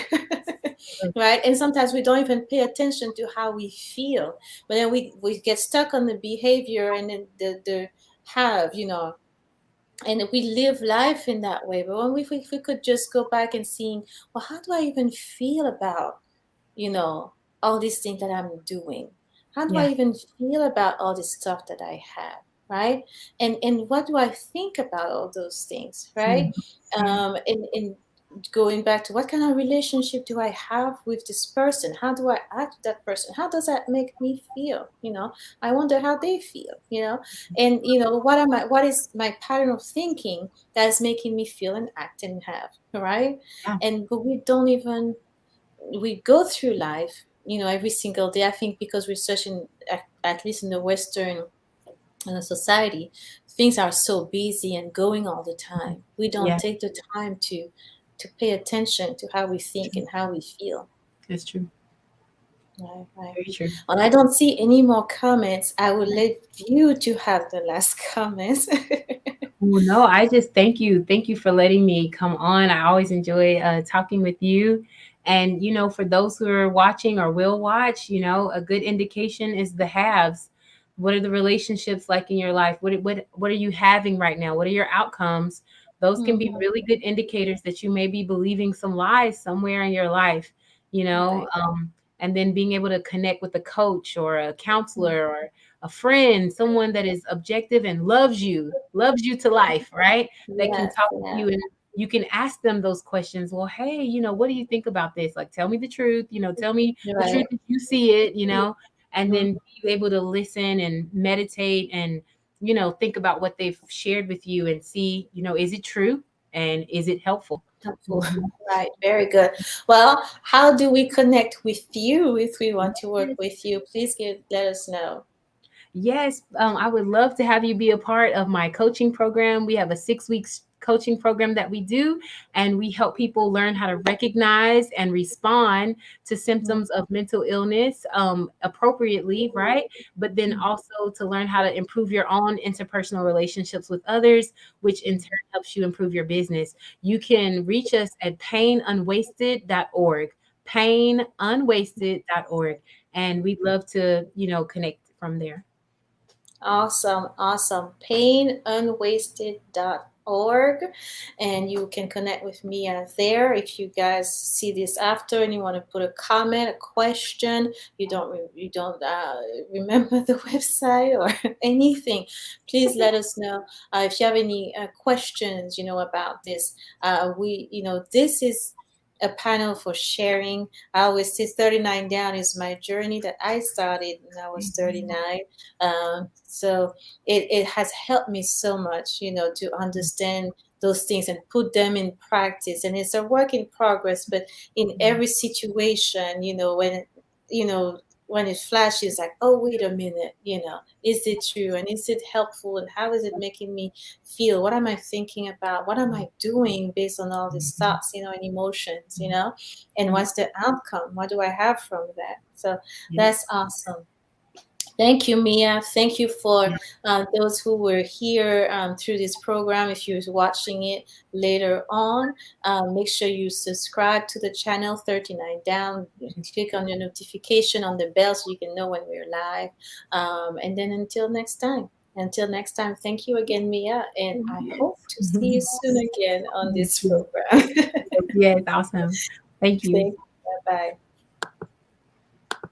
right? And sometimes we don't even pay attention to how we feel. But then we get stuck on the behavior and then the have, and we live life in that way. But when if we could just go back and seeing, well, how do I even feel about you know, all these things that I'm doing? How do I Yeah. even feel about all this stuff that I have, right? And what do I think about all those things, right? Mhm. Yeah. And going back to what kind of relationship do I have with this person? How do I act with that person? How does that make me feel? I wonder how they feel, and what is my pattern of thinking that is making me feel and act and have, right? Yeah. And but we don't even we go through life, every single day. I think because we're such at least in the Western society, things are so busy and going all the time. We don't Yeah. take the time to pay attention to how we think True. and how we feel. That's true. Right, right. Very true. And I don't see any more comments. I will let you to have the last comments. Well, no, I just thank you. Thank you for letting me come on. I always enjoy talking with you. And, for those who are watching or will watch, a good indication is the haves. What are the relationships like in your life? What are you having right now? What are your outcomes? Those can be Mhm. really good indicators that you may be believing some lies somewhere in your life, you know. Right. Um, and then being able to connect with a coach or a Mhm. counselor or a friend, someone that is objective and loves you to life, right? That can Yes, talk to yeah. you, and you can ask them those questions. Well, hey, what do you think about this? Like, tell me the truth, tell me You're the right. truth as you see it, and Mhm. then be able to listen and meditate and, think about what they've shared with you and see, is it true and is it helpful? Helpful. Mhm. Right, very good. Well, how do we connect with you if we want to work with you? Please let us know. Yes, I would love to have you be a part of my coaching program. We have a 6 week coaching program that we do, and we help people learn how to recognize and respond to Mhm. symptoms of mental illness appropriately, right? But then also to learn how to improve your own interpersonal relationships with others, which in turn helps you improve your business. You can reach us at painunwasted.org, painunwasted.org, and we'd love to, connect from there. Awesome, awesome. Painunwasted.org. And you can connect with me there. If you guys see this after and you want to put a comment, a question, you don't remember the website or anything, please let us know. If you have any questions, about this, this is a panel for sharing. I always say 39 down is my journey that I started when I was 39. So it has helped me so much, to understand those things and put them in practice. And it's a work in progress, but in every situation, you know, when it flashes, like, oh, wait a minute, is it true? And is it helpful? And how is it making me feel? What am I thinking about? What am I doing based on all these thoughts, and emotions, and what's the outcome? What do I have from that? So Yeah. that's awesome. Thank you, Mia. Thank you for those who were here through this program. If you're watching it later on, make sure you subscribe to the channel 39 Down. Click on the notification on the bell so you can know when we're live. And then until next time, thank you again, Mia. And I Yes. hope to see you soon again on Me this too. program. Yes, awesome. Thank you. Thank you. Bye bye.